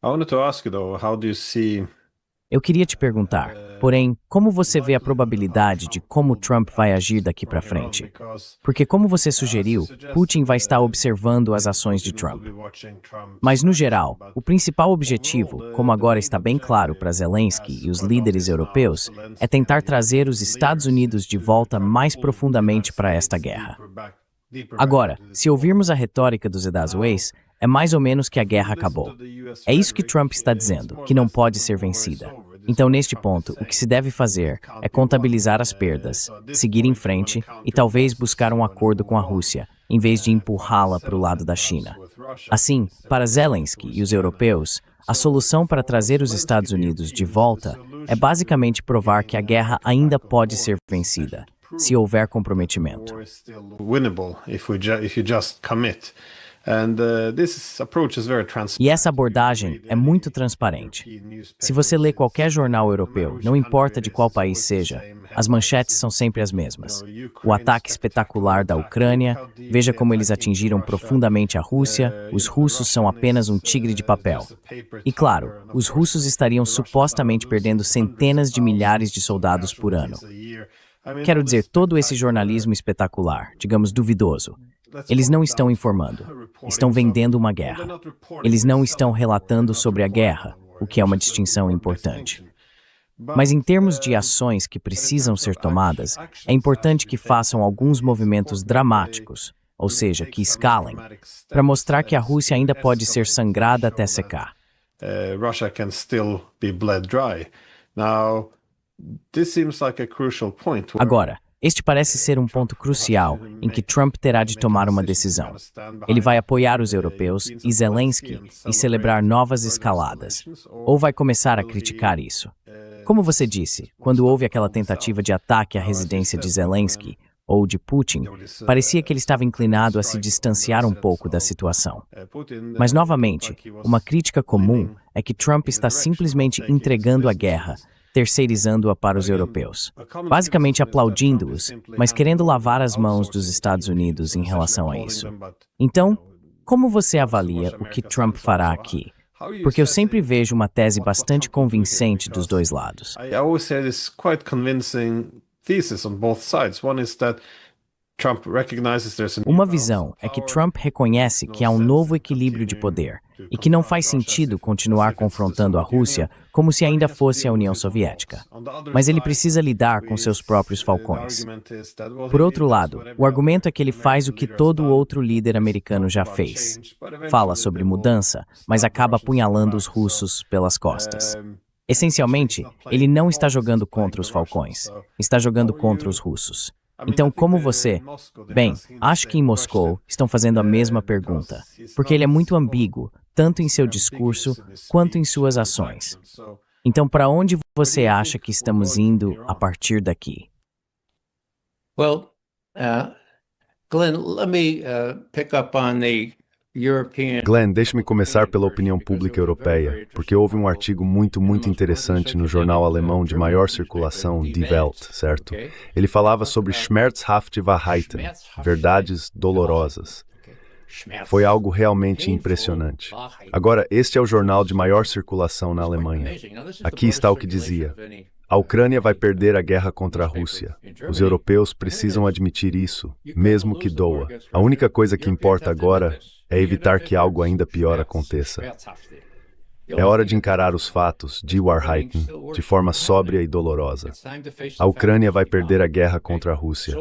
I wanted to ask you though, how do you see Eu queria te perguntar, porém, como você vê a probabilidade de como Trump vai agir daqui para from here on? frente? Because Porque, como você as you sugeriu, Putin suggested, vai estar observando as ações de Putin will Trump. be watching Trump's Mas, no action, geral, but o principal overall, objetivo, como the agora main está bem claro objective, para Zelensky as e os quite líderes obvious now, europeus, é Zelensky and tentar the trazer European os Estados leaders, Unidos is de to volta try to mais pull the United profundamente para esta States guerra. deeper back Agora, into this se war. ouvirmos a retórica dos Now, Edazuês, é mais ou menos que a if we guerra listen to acabou. the US É isso que rhetoric, Trump está it's dizendo, more or que não less that pode the ser war is vencida. over. This is Então, what neste Trump is ponto, o que saying. se deve It fazer é can't be won. contabilizar as perdas, So at this seguir em point, you want to frente e count your talvez losses, buscar you um want to acordo com a move on, Rússia, em vez de find a empurrá-la para o lado da settlement perhaps China. with Russia Assim, instead para of resorting to Zelensky e os China. europeus, a So solução para for trazer os Zelensky Estados and the Unidos de Europeans, the volta é solution to basicamente provar que a getting guerra America ainda back on pode board ser is essentially vencida, to se prove houver that the comprometimento. war is still winnable if you just commit. And this approach is very E transparent. essa abordagem é muito transparente. Se você lê qualquer jornal europeu, não importa de qual país seja, as manchetes são sempre as mesmas. O ataque espetacular da Ucrânia, veja como eles atingiram profundamente a Rússia, os russos são apenas um tigre de papel. E claro, os russos estariam supostamente perdendo centenas de milhares de soldados por ano. Quero dizer, todo esse jornalismo espetacular, digamos duvidoso, eles não estão informando, estão vendendo uma guerra. Eles não estão relatando sobre a guerra, o que é uma distinção importante. Mas em termos de ações que precisam ser tomadas, é importante que façam alguns movimentos dramáticos, ou seja, que escalem, para mostrar que a Rússia ainda pode ser sangrada até secar. Russia can still be bled dry. Now, this seems like a crucial point. Agora, este parece ser um ponto crucial em que Trump terá de tomar uma decisão. Ele vai apoiar os europeus e Zelensky e celebrar novas escaladas, ou vai começar a criticar isso. Como você disse, quando houve aquela tentativa de ataque à residência de Zelensky ou de Putin, parecia que ele estava inclinado a se distanciar um pouco da situação. Mas, novamente, uma crítica comum é que Trump está simplesmente entregando a guerra, terceirizando-a para os europeus, basicamente aplaudindo-os, mas querendo lavar as mãos dos Estados Unidos em relação a isso. Então, como você avalia o que Trump fará aqui? Porque eu sempre vejo uma tese bastante convincente dos dois lados. I always say this quite convincing thesis on both sides. One is that Trump recognizes there's a new Uma balance visão of é que power. Trump reconhece que há um novo equilíbrio de poder e que não faz sentido continuar confrontando a Rússia como se ainda fosse a União Soviética. Mas ele precisa lidar com seus próprios falcões. Por outro lado, o argumento é que ele faz o que todo outro líder americano já fez. Fala sobre mudança, mas acaba apunhalando os russos pelas costas. Essencialmente, ele não está jogando contra os falcões, está jogando contra os russos. Então, como você... Bem, acho que em Moscou estão fazendo a mesma pergunta, porque ele é muito ambíguo, tanto em seu discurso quanto em suas ações. Então, para onde você acha que estamos indo a partir daqui? Well, Glenn, let me pick up on the European. Glenn, deixe-me começar pela opinião pública europeia, porque houve um artigo muito interessante no jornal alemão de maior circulação, Die Welt, certo? Ele falava sobre schmerzhafte Wahrheiten, verdades dolorosas. Foi algo realmente impressionante. Agora, este é o jornal de maior circulação na Alemanha. Aqui está o que dizia: a Ucrânia vai perder a guerra contra a Rússia. Os europeus precisam admitir isso, mesmo que doa. A única coisa que importa agora é evitar que algo ainda pior aconteça. É hora de encarar os fatos, de Wahrheiten, de forma sóbria e dolorosa. A Ucrânia vai perder a guerra contra a Rússia.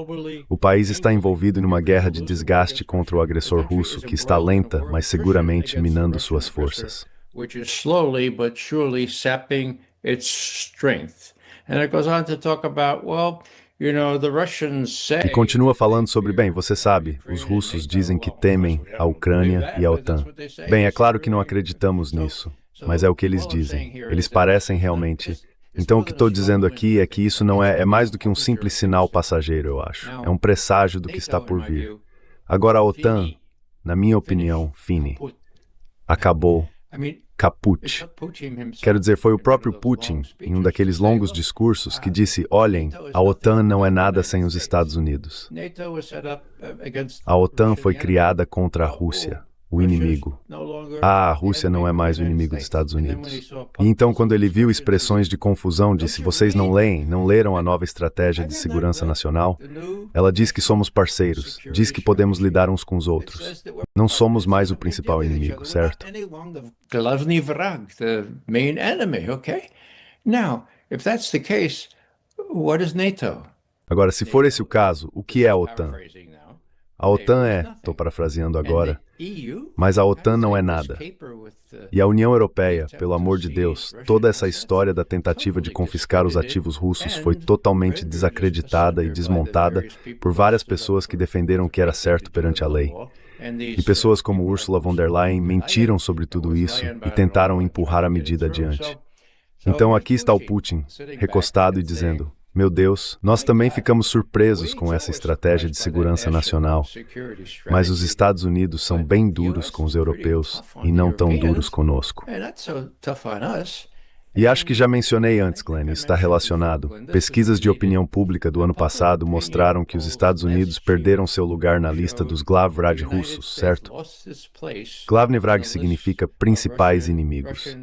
O país está envolvido numa guerra de desgaste contra o agressor russo, que está lenta, mas seguramente minando suas forças. Which is slowly but surely sapping its strength. And it goes on to talk about, well, you know, the Russians say... E continua falando sobre, bem, você sabe, os russos dizem que temem a Ucrânia e a OTAN. Bem, é claro que não acreditamos nisso, mas é o que eles dizem. Eles parecem realmente... Então o que estou dizendo aqui é que isso não é mais do que um simples sinal passageiro, eu acho. É um presságio do que está por vir. Agora a OTAN, na minha opinião, fine. Acabou. Caput. Quero dizer, foi o próprio Putin, em um daqueles longos discursos, que disse: olhem, a OTAN não é nada sem os Estados Unidos. A OTAN foi criada contra a Rússia. o inimigo. A Rússia não é mais o inimigo dos Estados Unidos. E então, quando ele viu expressões de confusão, disse: vocês não leem, não leram a nova estratégia de segurança nacional? Ela diz que somos parceiros, diz que podemos lidar uns com os outros. Não somos mais o principal inimigo, certo? Glavny vrag, the main enemy, okay? Now, if that's the case, what is NATO? Agora, se for esse o caso, o que é a OTAN? A OTAN estou parafraseando agora, mas a OTAN não é nada. E a União Europeia, pelo amor de Deus, toda essa história da tentativa de confiscar os ativos russos foi totalmente desacreditada e desmontada por várias pessoas que defenderam que era certo perante a lei. E pessoas como Ursula von der Leyen mentiram sobre tudo isso e tentaram empurrar a medida adiante. Então aqui está o Putin, recostado e dizendo: meu Deus, nós também ficamos surpresos com essa estratégia de segurança nacional, mas os Estados Unidos são bem duros com os europeus e não tão duros conosco. E acho que já mencionei antes, Glenn, isso está relacionado. Pesquisas de opinião pública do ano passado mostraram que os Estados Unidos perderam seu lugar na lista dos Glavvrag russos, certo? Glavny vrag significa principais inimigos.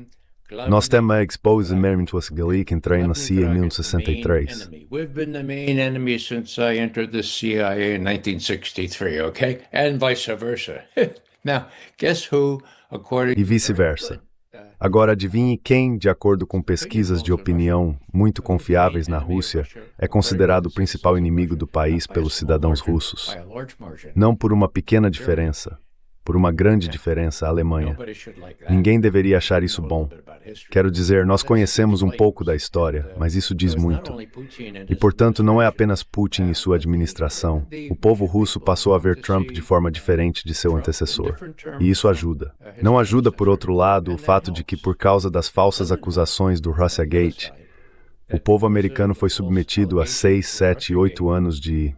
Nós temos a expose Mermintuas Galik entrou na CIA em 1963. We've been the main enemy since I entered the CIA in 1963, okay? And vice versa. Now, guess who, according E vice-versa. Agora adivinhe quem, de acordo com pesquisas de opinião muito confiáveis na Rússia, é considerado o principal inimigo do país pelos cidadãos russos. Não por uma pequena diferença, por uma grande diferença, a Alemanha. Ninguém deveria achar isso bom. Quero dizer, nós conhecemos um pouco da história, mas isso diz muito. E, portanto, não é apenas Putin e sua administração. O povo russo passou a ver Trump de forma diferente de seu antecessor. E isso ajuda. Não ajuda, por outro lado, o fato de que, por causa das falsas acusações do Russiagate, o povo americano foi submetido a 6, 7, 8 anos de,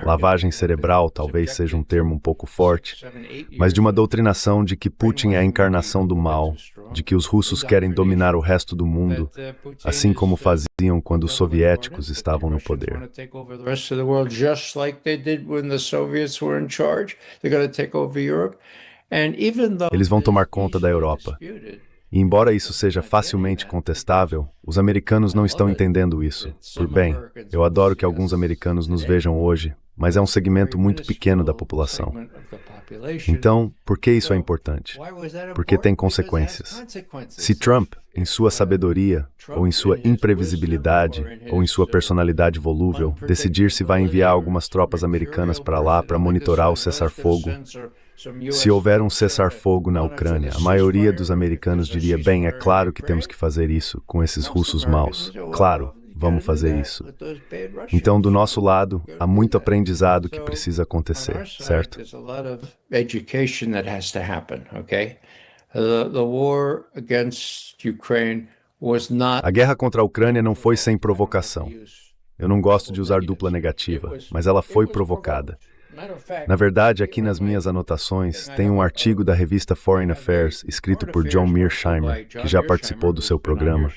lavagem cerebral, talvez seja um termo um pouco forte, mas de uma doutrinação de que Putin é a encarnação do mal, de que os russos querem dominar o resto do mundo, assim como faziam quando os soviéticos estavam no poder. Eles vão tomar conta da Europa. E embora isso seja facilmente contestável, os americanos não estão entendendo isso. Por bem, eu adoro que alguns americanos nos vejam hoje, mas é um segmento muito pequeno da população. Então, por que isso é importante? Porque tem consequências. Se Trump, em sua sabedoria, ou em sua imprevisibilidade, ou em sua personalidade volúvel, decidir se vai enviar algumas tropas americanas para lá para monitorar o cessar-fogo, se houver um cessar-fogo na Ucrânia, a maioria dos americanos diria: bem, é claro que temos que fazer isso com esses russos maus. Claro, vamos fazer isso. Então, do nosso lado, há muito aprendizado que precisa acontecer, certo? A guerra contra a Ucrânia não foi sem provocação. Eu não gosto de usar dupla negativa, mas ela foi provocada. Na verdade, aqui nas minhas anotações, tem um artigo da revista Foreign Affairs, escrito por John Mearsheimer, que já participou do seu programa.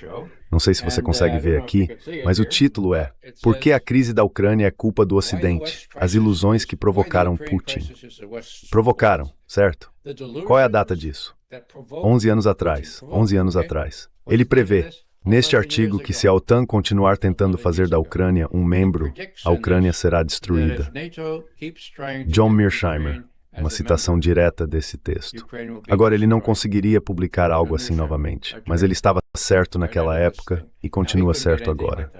Não sei se você consegue ver aqui, mas o título é Por que a crise da Ucrânia é culpa do Ocidente? As ilusões que provocaram Putin. Provocaram, certo? Qual é a data disso? 11 anos atrás. 11 anos atrás. Ele prevê, neste artigo, que se a OTAN continuar tentando fazer da Ucrânia um membro, a Ucrânia será destruída. John Mearsheimer, uma citação direta desse texto. Agora, ele não conseguiria publicar algo assim novamente, mas ele estava certo naquela época e continua certo agora.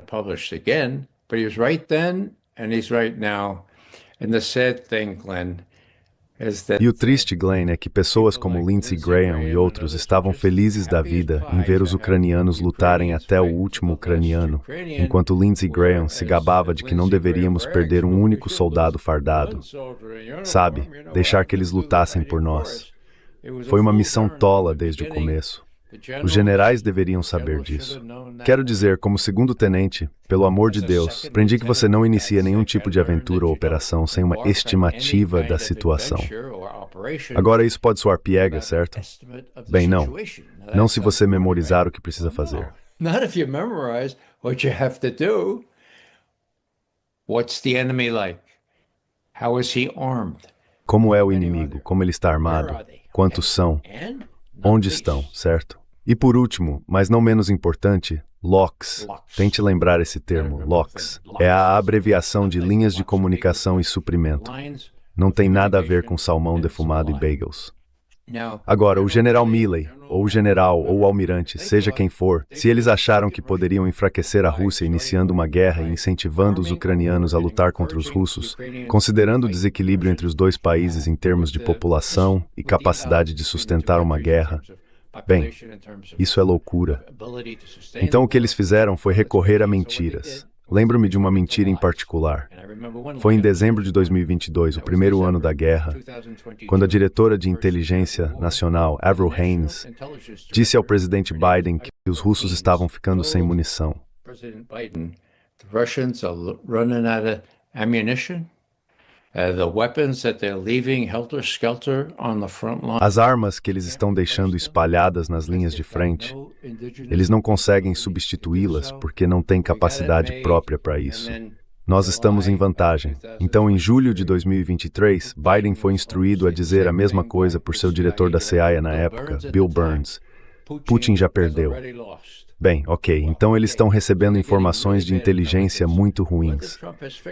E o triste, Glenn, é que pessoas como Lindsey Graham e outros estavam felizes da vida em ver os ucranianos lutarem até o último ucraniano, enquanto Lindsey Graham se gabava de que não deveríamos perder um único soldado fardado. Sabe, deixar que eles lutassem por nós. Foi uma missão tola desde o começo. Os generais deveriam saber disso. Quero dizer, como segundo-tenente, pelo amor de Deus, aprendi que você não inicia nenhum tipo de aventura ou operação sem uma estimativa da situação. Agora, isso pode soar piegas, certo? Bem, não. Não se você memorizar o que precisa fazer. Not if you memorize what you have to do. What's the enemy like? How is he armed? Como é o inimigo? Como ele está armado? Quantos são? Onde estão, certo? E por último, mas não menos importante, LOCs. Tente lembrar esse termo, LOCs. É a abreviação de linhas de comunicação e suprimento. Não tem nada a ver com salmão defumado e bagels. Agora, o general Milley, ou o general, ou o almirante, seja quem for, se eles acharam que poderiam enfraquecer a Rússia iniciando uma guerra e incentivando os ucranianos a lutar contra os russos, considerando o desequilíbrio entre os dois países em termos de população e capacidade de sustentar uma guerra, bem, isso é loucura. Então o que eles fizeram foi recorrer a mentiras. Lembro-me de uma mentira em particular. Foi em dezembro de 2022, o primeiro ano da guerra, quando a diretora de inteligência nacional, Avril Haines, disse ao presidente Biden que os russos estavam ficando sem munição. As armas que eles estão deixando espalhadas nas linhas de frente, eles não conseguem substituí-las porque não têm capacidade própria para isso. Nós estamos em vantagem. Então, em julho de 2023, Biden foi instruído a dizer a mesma coisa por seu diretor da CIA na época, Bill Burns. Putin já perdeu. Bem, ok, então eles estão recebendo informações de inteligência muito ruins.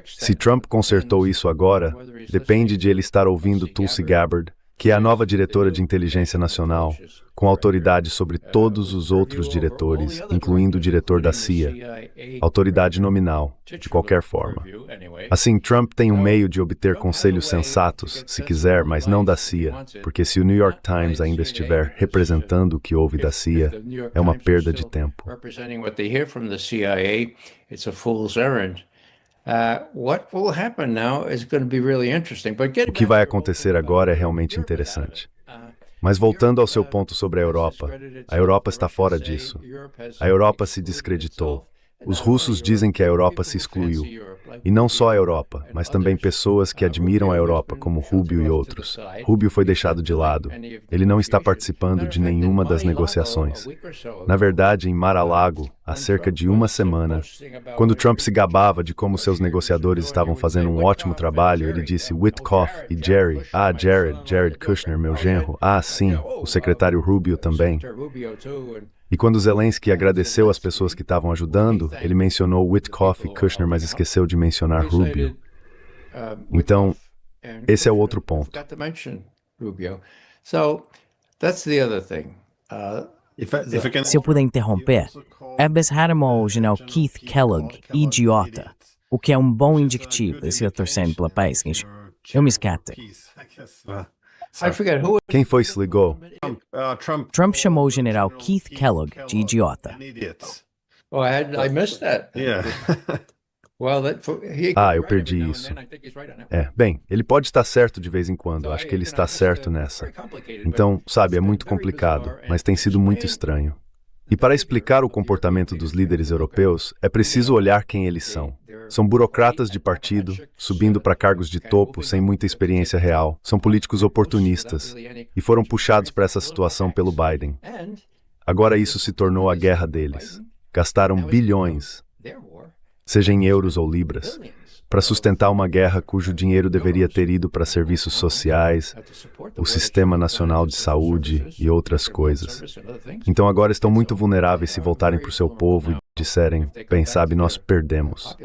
Se Trump consertou isso agora, depende de ele estar ouvindo Tulsi Gabbard, que é a nova diretora de inteligência nacional, com autoridade sobre todos os outros diretores, incluindo o diretor da CIA, autoridade nominal, de qualquer forma. Assim, Trump tem um meio de obter conselhos sensatos, se quiser, mas não da CIA, porque se o New York Times ainda estiver representando o que houve da CIA, é uma perda de tempo. O que vai acontecer agora é realmente interessante. Mas voltando ao seu ponto sobre a Europa está fora disso. A Europa se descreditou. Os russos dizem que a Europa se excluiu. E não só a Europa, mas também pessoas que admiram a Europa, como Rubio e outros. Rubio foi deixado de lado. Ele não está participando de nenhuma das negociações. Na verdade, em Mar-a-Lago, há cerca de uma semana, quando Trump se gabava de como seus negociadores estavam fazendo um ótimo trabalho, ele disse Witkoff e Jerry, Jared Kushner, meu genro, sim, o secretário Rubio também. E quando Zelensky agradeceu as pessoas que estavam ajudando, ele mencionou Witkoff e Kushner, mas esqueceu de mencionar Rubio. Então, esse é o outro ponto. Se eu puder interromper, Ebbes Hadamol, o general Keith Kellogg, idiota, o que é um bom indicativo se eu torcendo pela paz. Eu me escato. Quem foi que se ligou? Trump chamou o general Keith Kellogg de idiota. Oh, I missed that. Yeah. Eu perdi isso. Bem, ele pode estar certo de vez em quando, acho que ele está certo nessa. Então, sabe, é muito complicado, mas tem sido muito estranho. E para explicar o comportamento dos líderes europeus, é preciso olhar quem eles são. São burocratas de partido, subindo para cargos de topo sem muita experiência real. São políticos oportunistas e foram puxados para essa situação pelo Biden. Agora isso se tornou a guerra deles. Gastaram bilhões, seja em euros ou libras, para sustentar uma guerra cujo dinheiro deveria ter ido para serviços sociais, o Sistema Nacional de Saúde e outras coisas. Então agora estão muito vulneráveis se voltarem para o seu povo e disserem, bem, sabe, nós perdemos.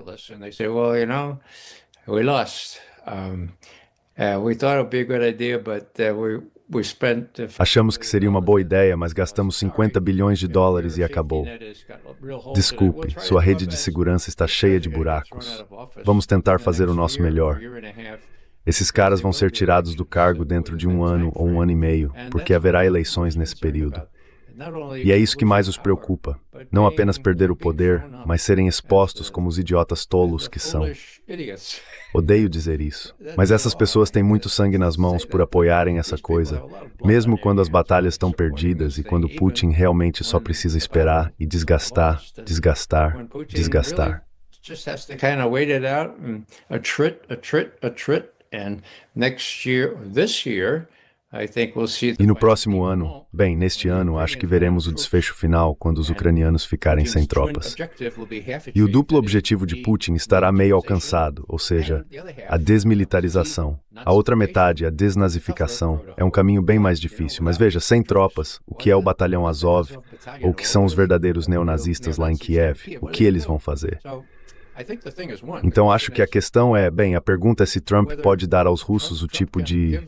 Achamos que seria uma boa ideia, mas gastamos 50 bilhões de dólares e acabou. Desculpe, sua rede de segurança está cheia de buracos. Vamos tentar fazer o nosso melhor. Esses caras vão ser tirados do cargo dentro de um ano ou um ano e meio, porque haverá eleições nesse período. E é isso que mais os preocupa. Não apenas perder o poder, mas serem expostos como os idiotas tolos que são. Odeio dizer isso, mas essas pessoas têm muito sangue nas mãos por apoiarem essa coisa, mesmo quando as batalhas estão perdidas e quando Putin realmente só precisa esperar e desgastar. And next year, this year, E no próximo ano, bem, neste ano, acho que veremos o desfecho final quando os ucranianos ficarem sem tropas. E o duplo objetivo de Putin estará meio alcançado, ou seja, a desmilitarização. A outra metade, a desnazificação, é um caminho bem mais difícil. Mas veja, sem tropas, o que é o batalhão Azov, ou o que são os verdadeiros neonazistas lá em Kiev, o que eles vão fazer? Então acho que a questão é, bem, a pergunta é se Trump pode dar aos russos o tipo de...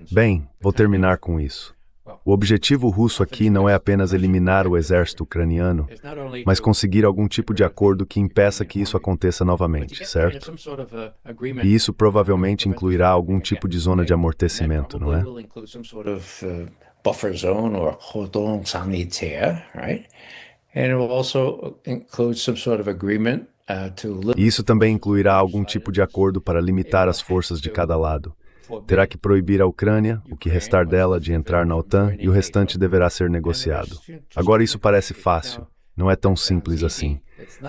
Bem, vou terminar com isso. O objetivo russo aqui não é apenas eliminar o exército ucraniano, mas conseguir algum tipo de acordo que impeça que isso aconteça novamente, certo? E isso provavelmente incluirá algum tipo de zona de amortecimento, não é? Buffer zone or cordon sanitaire, right? And it will also include some sort of agreement. E isso também incluirá algum tipo de acordo para limitar as forças de cada lado. Terá que proibir a Ucrânia, o que restar dela, de entrar na OTAN e o restante deverá ser negociado. Agora isso parece fácil, não é tão simples assim,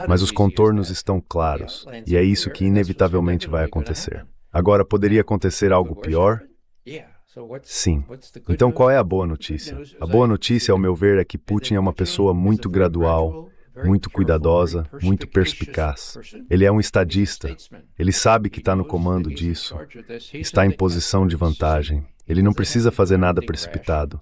mas os contornos estão claros e é isso que inevitavelmente vai acontecer. Agora, poderia acontecer algo pior? Sim. Então qual é a boa notícia? A boa notícia, ao meu ver, é que Putin é uma pessoa muito gradual, muito cuidadosa, muito perspicaz. Ele é um estadista. Ele sabe que está no comando disso. Está em posição de vantagem. Ele não precisa fazer nada precipitado.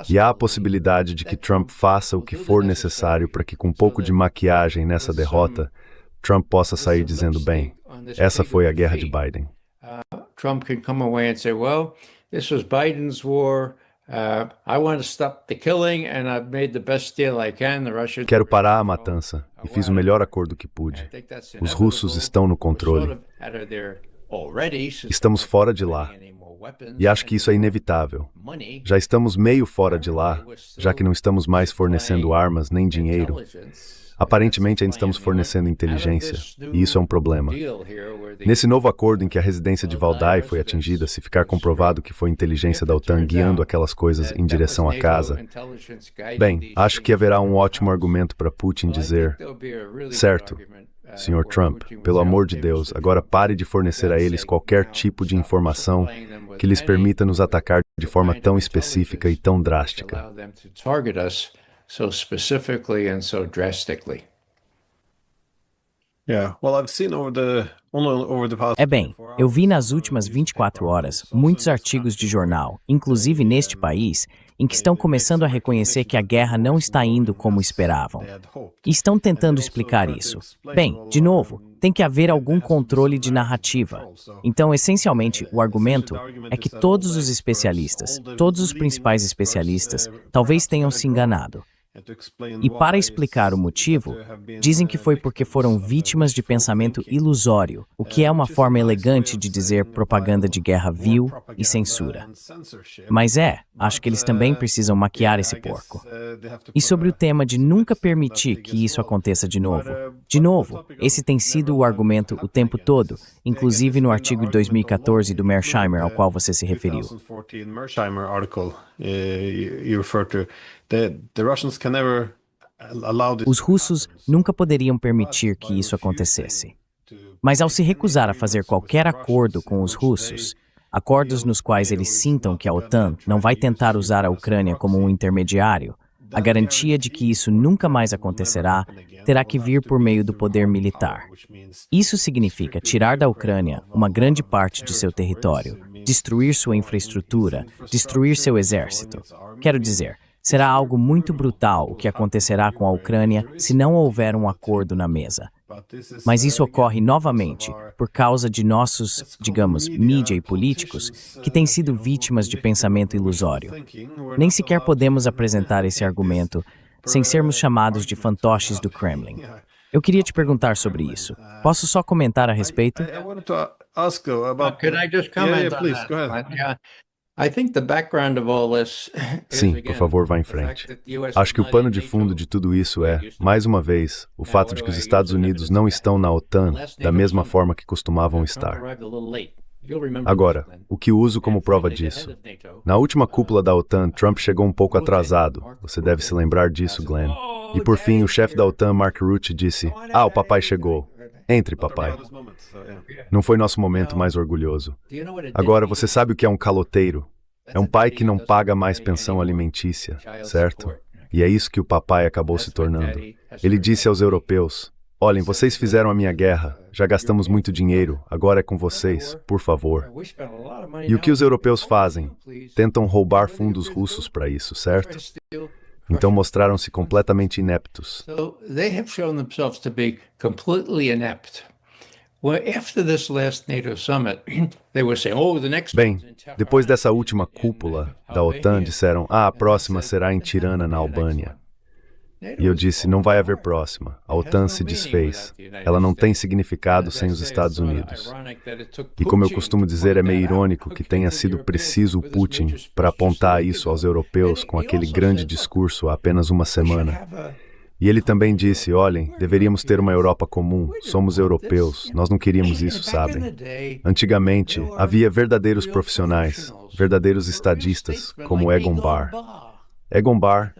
E há a possibilidade de que Trump faça o que for necessário para que, com um pouco de maquiagem nessa derrota, Trump possa sair dizendo, bem, essa foi a guerra de Biden. Trump can come away and say, well, this was Biden's war. I want to stop the killing and I've made the best deal I can. The Russians... Quero parar a matança e fiz o melhor acordo que pude. Os russos estão no controle. Estamos fora de lá. E acho que isso é inevitável. Já estamos meio fora de lá, já que não estamos mais fornecendo armas nem dinheiro. Aparentemente ainda estamos fornecendo inteligência, e isso é um problema. Nesse novo acordo em que a residência de Valdai foi atingida, se ficar comprovado que foi inteligência da OTAN guiando aquelas coisas em direção à casa, bem, acho que haverá um ótimo argumento para Putin dizer, certo, Sr. Trump, pelo amor de Deus, agora pare de fornecer a eles qualquer tipo de informação que lhes permita nos atacar de forma tão específica e tão drástica. So specifically and so drastically. É bem, eu vi nas últimas 24 horas muitos artigos de jornal, inclusive neste país, em que estão começando a reconhecer que a guerra não está indo como esperavam. E estão tentando explicar isso. Bem, de novo, tem que haver algum controle de narrativa. Então, essencialmente, o argumento é que todos os especialistas, todos os principais especialistas, talvez tenham se enganado. E para explicar o motivo, dizem que foi porque foram vítimas de pensamento ilusório, o que é uma forma elegante de dizer propaganda de guerra vil e censura. Mas acho que eles também precisam maquiar esse porco. E sobre o tema de nunca permitir que isso aconteça de novo, esse tem sido o argumento o tempo todo, inclusive no artigo de 2014 do Mearsheimer, ao qual você se referiu. Os russos nunca poderiam permitir que isso acontecesse. Mas ao se recusar a fazer qualquer acordo com os russos, acordos nos quais eles sintam que a OTAN não vai tentar usar a Ucrânia como um intermediário, a garantia de que isso nunca mais acontecerá terá que vir por meio do poder militar. Isso significa tirar da Ucrânia uma grande parte de seu território, destruir sua infraestrutura, destruir seu exército. Quero dizer, será algo muito brutal o que acontecerá com a Ucrânia se não houver um acordo na mesa. Mas isso ocorre novamente por causa de nossos, digamos, mídia e políticos que têm sido vítimas de pensamento ilusório. Nem sequer podemos apresentar esse argumento sem sermos chamados de fantoches do Kremlin. Eu queria te perguntar sobre isso. Posso só comentar a respeito? Could I just comment on that? Go ahead. I think the background of all this Sim, por favor, vá em frente. Acho que o pano de fundo de tudo isso é, mais uma vez, o fato de que os Estados Unidos não estão na OTAN da mesma forma que costumavam estar. Agora, o que uso como prova disso? Na última cúpula da OTAN, Trump chegou um pouco atrasado. Você deve se lembrar disso, Glenn. E por fim, o chefe da OTAN, Mark Rutte, disse, o papai chegou. Entre, papai. Não foi nosso momento mais orgulhoso. Agora, você sabe o que é um caloteiro? É um pai que não paga mais pensão alimentícia, certo? E é isso que o papai acabou se tornando. Ele disse aos europeus: olhem, vocês fizeram a minha guerra, já gastamos muito dinheiro, agora é com vocês, por favor. E o que os europeus fazem? Tentam roubar fundos russos para isso, certo? Então mostraram-se completamente ineptos. Bem, depois dessa última cúpula da OTAN, disseram: a próxima será em Tirana, na Albânia. E eu disse: não vai haver próxima. A OTAN se desfez. Ela não tem significado sem os Estados Unidos. E como eu costumo dizer, é meio irônico que tenha sido preciso o Putin para apontar isso aos europeus com aquele grande discurso há apenas uma semana. E ele também disse: olhem, deveríamos ter uma Europa comum, somos europeus, nós não queríamos isso, sabem? Antigamente, havia verdadeiros profissionais, verdadeiros estadistas, como Egon Bahr. Egon Bahr,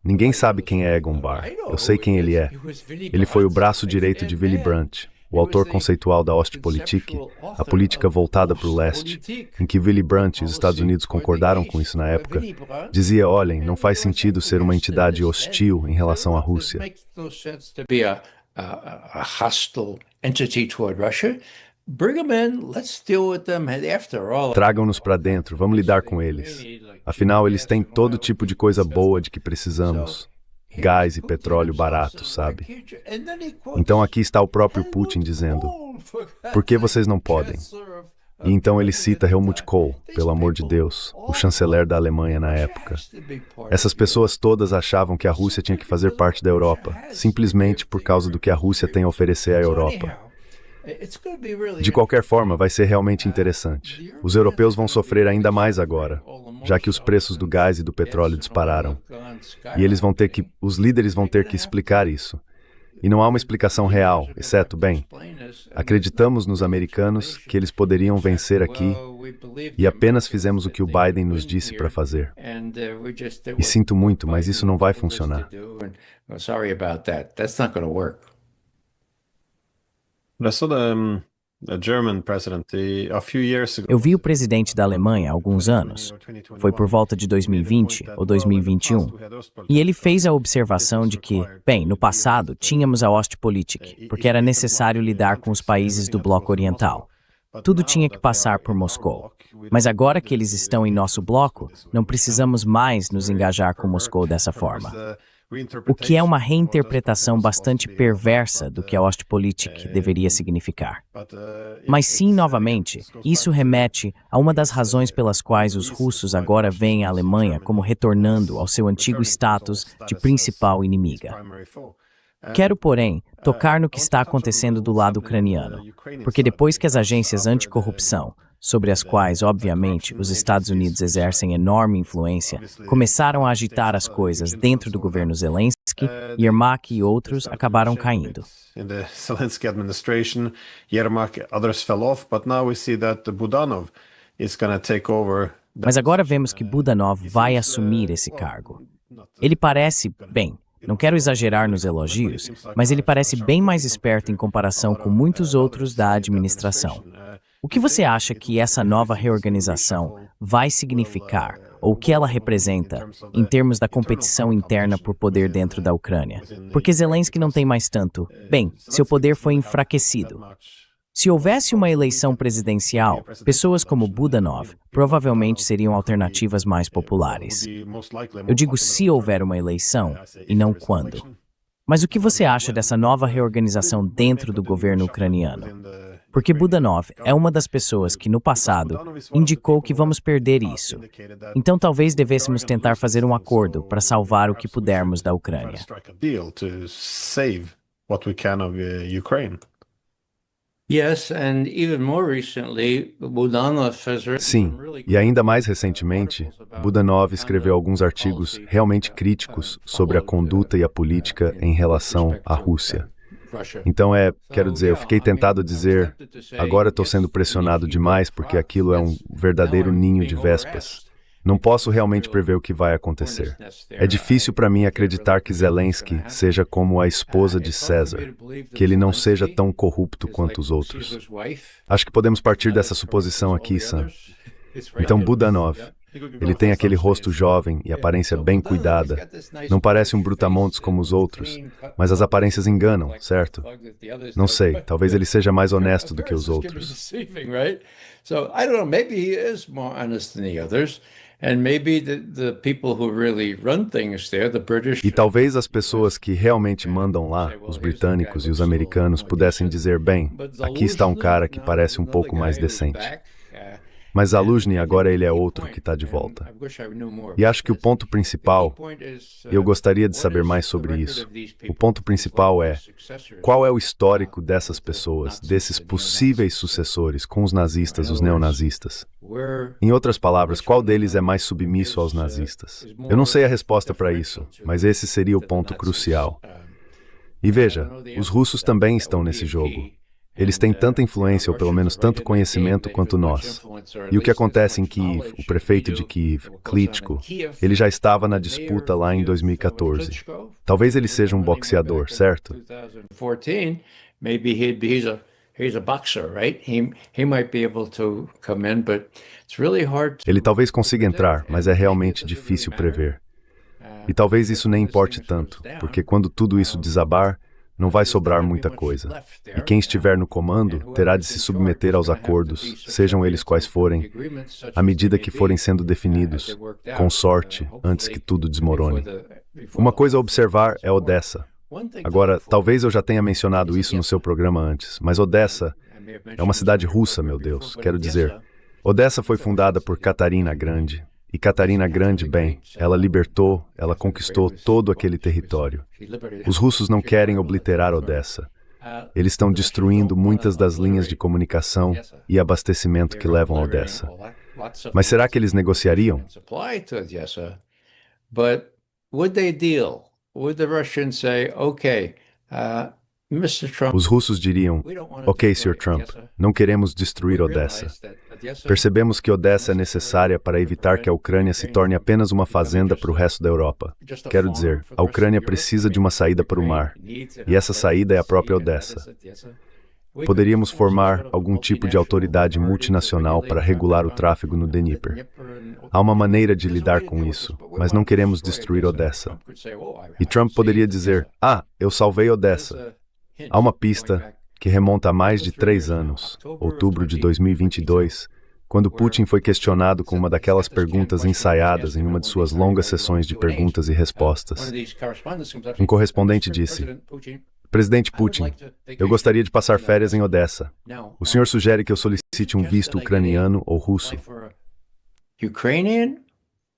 ninguém sabe quem é Egon Bahr, eu sei quem ele é. Ele foi o braço direito de Willy Brandt, o autor conceitual da Ostpolitik, a política voltada para o leste, em que Willy Brandt e os Estados Unidos concordaram com isso na época, dizia: olhem, não faz sentido ser uma entidade hostil em relação à Rússia. Tragam-nos para dentro, vamos lidar com eles. Afinal, eles têm todo tipo de coisa boa de que precisamos. Gás e petróleo barato, sabe? Então aqui está o próprio Putin dizendo: por que vocês não podem? E então ele cita Helmut Kohl, pelo amor de Deus, o chanceler da Alemanha na época. Essas pessoas todas achavam que a Rússia tinha que fazer parte da Europa, simplesmente por causa do que a Rússia tem a oferecer à Europa. De qualquer forma, vai ser realmente interessante. Os europeus vão sofrer ainda mais agora, já que os preços do gás e do petróleo dispararam. E os líderes vão ter que explicar isso. E não há uma explicação real, exceto, bem, acreditamos nos americanos que eles poderiam vencer aqui e apenas fizemos o que o Biden nos disse para fazer. E sinto muito, mas isso não vai funcionar. Eu vi o presidente da Alemanha há alguns anos, foi por volta de 2020 ou 2021, e ele fez a observação de que, bem, no passado tínhamos a Ostpolitik, porque era necessário lidar com os países do bloco oriental. Tudo tinha que passar por Moscou. Mas agora que eles estão em nosso bloco, não precisamos mais nos engajar com Moscou dessa forma. O que é uma reinterpretação bastante perversa do que a Ostpolitik deveria significar. Mas sim, novamente, isso remete a uma das razões pelas quais os russos agora veem a Alemanha como retornando ao seu antigo status de principal inimiga. Quero, porém, tocar no que está acontecendo do lado ucraniano, porque depois que as agências anticorrupção, sobre as quais, obviamente, os Estados Unidos exercem enorme influência, começaram a agitar as coisas dentro do governo Zelensky, Yermak e outros acabaram caindo. Mas agora vemos que Budanov vai assumir esse cargo. Ele parece, bem, não quero exagerar nos elogios, mas ele parece bem mais esperto em comparação com muitos outros da administração. O que você acha que essa nova reorganização vai significar, ou o que ela representa, em termos da competição interna por poder dentro da Ucrânia? Porque Zelensky não tem mais tanto. Bem, seu poder foi enfraquecido. Se houvesse uma eleição presidencial, pessoas como Budanov provavelmente seriam alternativas mais populares. Eu digo se houver uma eleição, e não quando. Mas o que você acha dessa nova reorganização dentro do governo ucraniano? Porque Budanov é uma das pessoas que, no passado, indicou que vamos perder isso. Então talvez devêssemos tentar fazer um acordo para salvar o que pudermos da Ucrânia. Sim, e ainda mais recentemente, Budanov escreveu alguns artigos realmente críticos sobre a conduta e a política em relação à Rússia. Então quero dizer, eu fiquei tentado a dizer, agora estou sendo pressionado demais porque aquilo é um verdadeiro ninho de vespas. Não posso realmente prever o que vai acontecer. É difícil para mim acreditar que Zelensky seja como a esposa de César, que ele não seja tão corrupto quanto os outros. Acho que podemos partir dessa suposição aqui, Sam. Então, Budanov, Ele tem aquele rosto jovem e aparência bem cuidada. Não parece um brutamontes como os outros, mas as aparências enganam, certo? Não sei, talvez ele seja mais honesto do que os outros. So I don't know, maybe he is more honest than the others. And maybe the people who really run things there, the British. E talvez as pessoas que realmente mandam lá, os britânicos e os americanos, pudessem dizer, bem, aqui está um cara que parece um pouco mais decente. Mas Zaluzhny agora ele é outro que está de volta. E acho que o ponto principal, e eu gostaria de saber mais sobre isso, o ponto principal é, qual é o histórico dessas pessoas, desses possíveis sucessores com os nazistas, os neonazistas? Em outras palavras, qual deles é mais submisso aos nazistas? Eu não sei a resposta para isso, mas esse seria o ponto crucial. E veja, os russos também estão nesse jogo. Eles têm tanta influência, ou pelo menos tanto conhecimento quanto nós. E o que acontece em Kiev, o prefeito de Kiev, Klitschko, ele já estava na disputa lá em 2014. Talvez ele seja um boxeador, certo? Ele talvez consiga entrar, mas é realmente difícil prever. E talvez isso nem importe tanto, porque quando tudo isso desabar, não vai sobrar muita coisa. E quem estiver no comando terá de se submeter aos acordos, sejam eles quais forem, à medida que forem sendo definidos, com sorte, antes que tudo desmorone. Uma coisa a observar é Odessa. Agora, talvez eu já tenha mencionado isso no seu programa antes, mas Odessa é uma cidade russa, meu Deus. Quero dizer, Odessa foi fundada por Catarina Grande. E Catarina Grande, bem, ela libertou, ela conquistou todo aquele território. Os russos não querem obliterar Odessa. Eles estão destruindo muitas das linhas de comunicação e abastecimento que levam a Odessa. Mas será que eles negociariam? Os russos diriam, ok, Sr. Trump, não queremos destruir Odessa. Percebemos que Odessa é necessária para evitar que a Ucrânia se torne apenas uma fazenda para o resto da Europa. Quero dizer, a Ucrânia precisa de uma saída para o mar, e essa saída é a própria Odessa. Poderíamos formar algum tipo de autoridade multinacional para regular o tráfego no Dnieper. Há uma maneira de lidar com isso, mas não queremos destruir Odessa. E Trump poderia dizer, eu salvei Odessa. Há uma pista que remonta a mais de 3 anos, outubro de 2022, quando Putin foi questionado com uma daquelas perguntas ensaiadas em uma de suas longas sessões de perguntas e respostas. Um correspondente disse, Presidente Putin, eu gostaria de passar férias em Odessa. O senhor sugere que eu solicite um visto ucraniano ou russo? Ukrainian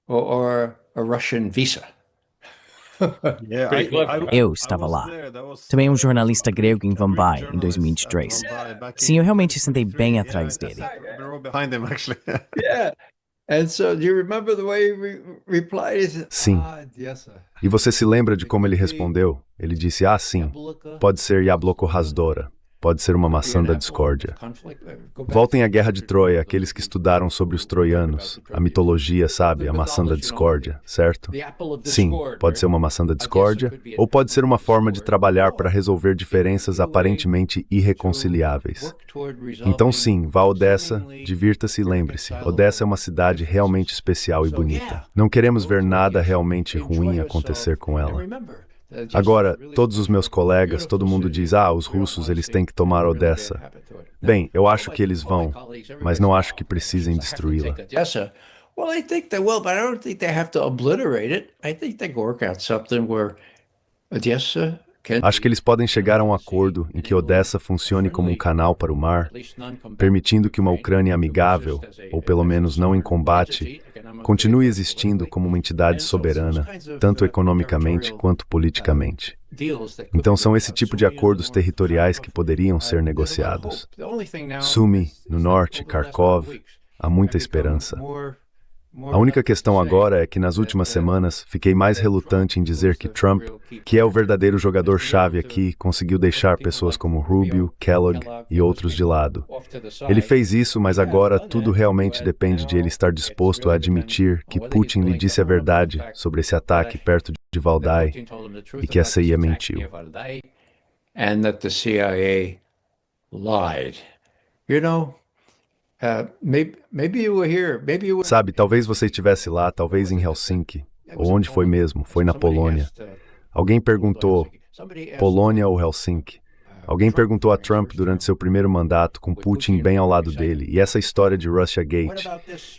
or a Russian visa? Eu estava lá. Também um jornalista grego em Mumbai, em 2023. Sim, eu realmente sentei bem atrás dele. Sim. E você se lembra de como ele respondeu? Ele disse, sim, pode ser Yabloko Razdora. Pode ser uma maçã da discórdia. Voltem à Guerra de Troia, aqueles que estudaram sobre os troianos. A mitologia, sabe? A maçã da discórdia, certo? Sim, pode ser uma maçã da discórdia, ou pode ser uma forma de trabalhar para resolver diferenças aparentemente irreconciliáveis. Então sim, vá a Odessa, divirta-se e lembre-se, Odessa é uma cidade realmente especial e bonita. Não queremos ver nada realmente ruim acontecer com ela. Agora, todos os meus colegas, todo mundo diz, os russos, eles têm que tomar Odessa. Bem, eu acho que eles vão, mas não acho que precisem destruí-la. Well, I think they will, but I don't think they have to obliterate it. I think they can work out something where Odessa Acho que eles podem chegar a um acordo em que Odessa funcione como um canal para o mar, permitindo que uma Ucrânia amigável, ou pelo menos não em combate, continue existindo como uma entidade soberana, tanto economicamente quanto politicamente. Então são esse tipo de acordos territoriais que poderiam ser negociados. Sumy, no norte, Kharkov, há muita esperança. A única questão agora é que nas últimas semanas fiquei mais relutante em dizer que Trump, que é o verdadeiro jogador-chave aqui, conseguiu deixar pessoas como Rubio, Kellogg e outros de lado. Ele fez isso, mas agora tudo realmente depende de ele estar disposto a admitir que Putin lhe disse a verdade sobre esse ataque perto de Valdai e que a CIA mentiu. And that the CIA lied. You know, Sabe, talvez você estivesse lá, talvez em Helsinki, ou onde foi mesmo, foi na Polônia. Alguém perguntou, Polônia ou Helsinki? Alguém perguntou a Trump durante seu primeiro mandato, com Putin bem ao lado dele, e essa história de Russiagate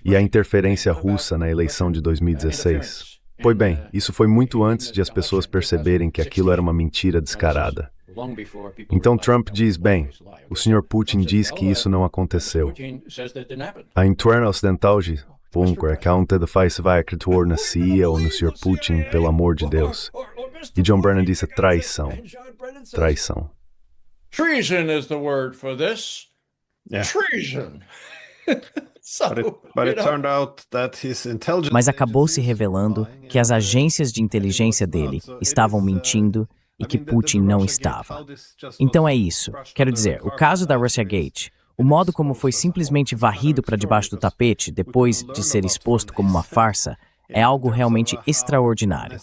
e a interferência russa na eleição de 2016. Pois bem, isso foi muito antes de as pessoas perceberem que aquilo era uma mentira descarada. Então Trump diz, bem, o Sr. Putin diz que isso não aconteceu. A interna ocidental de Bunker, que a defesa vai acreditar na CIA ou no Sr. Putin, pelo amor de Deus. E John Brennan disse traição. Traição. Treason is the word for this. Yeah. Treason. Mas acabou se revelando que as agências de inteligência dele estavam mentindo e que Putin não estava. Então é isso. Quero dizer, o caso da Russiagate, o modo como foi simplesmente varrido para debaixo do tapete depois de ser exposto como uma farsa, é algo realmente extraordinário.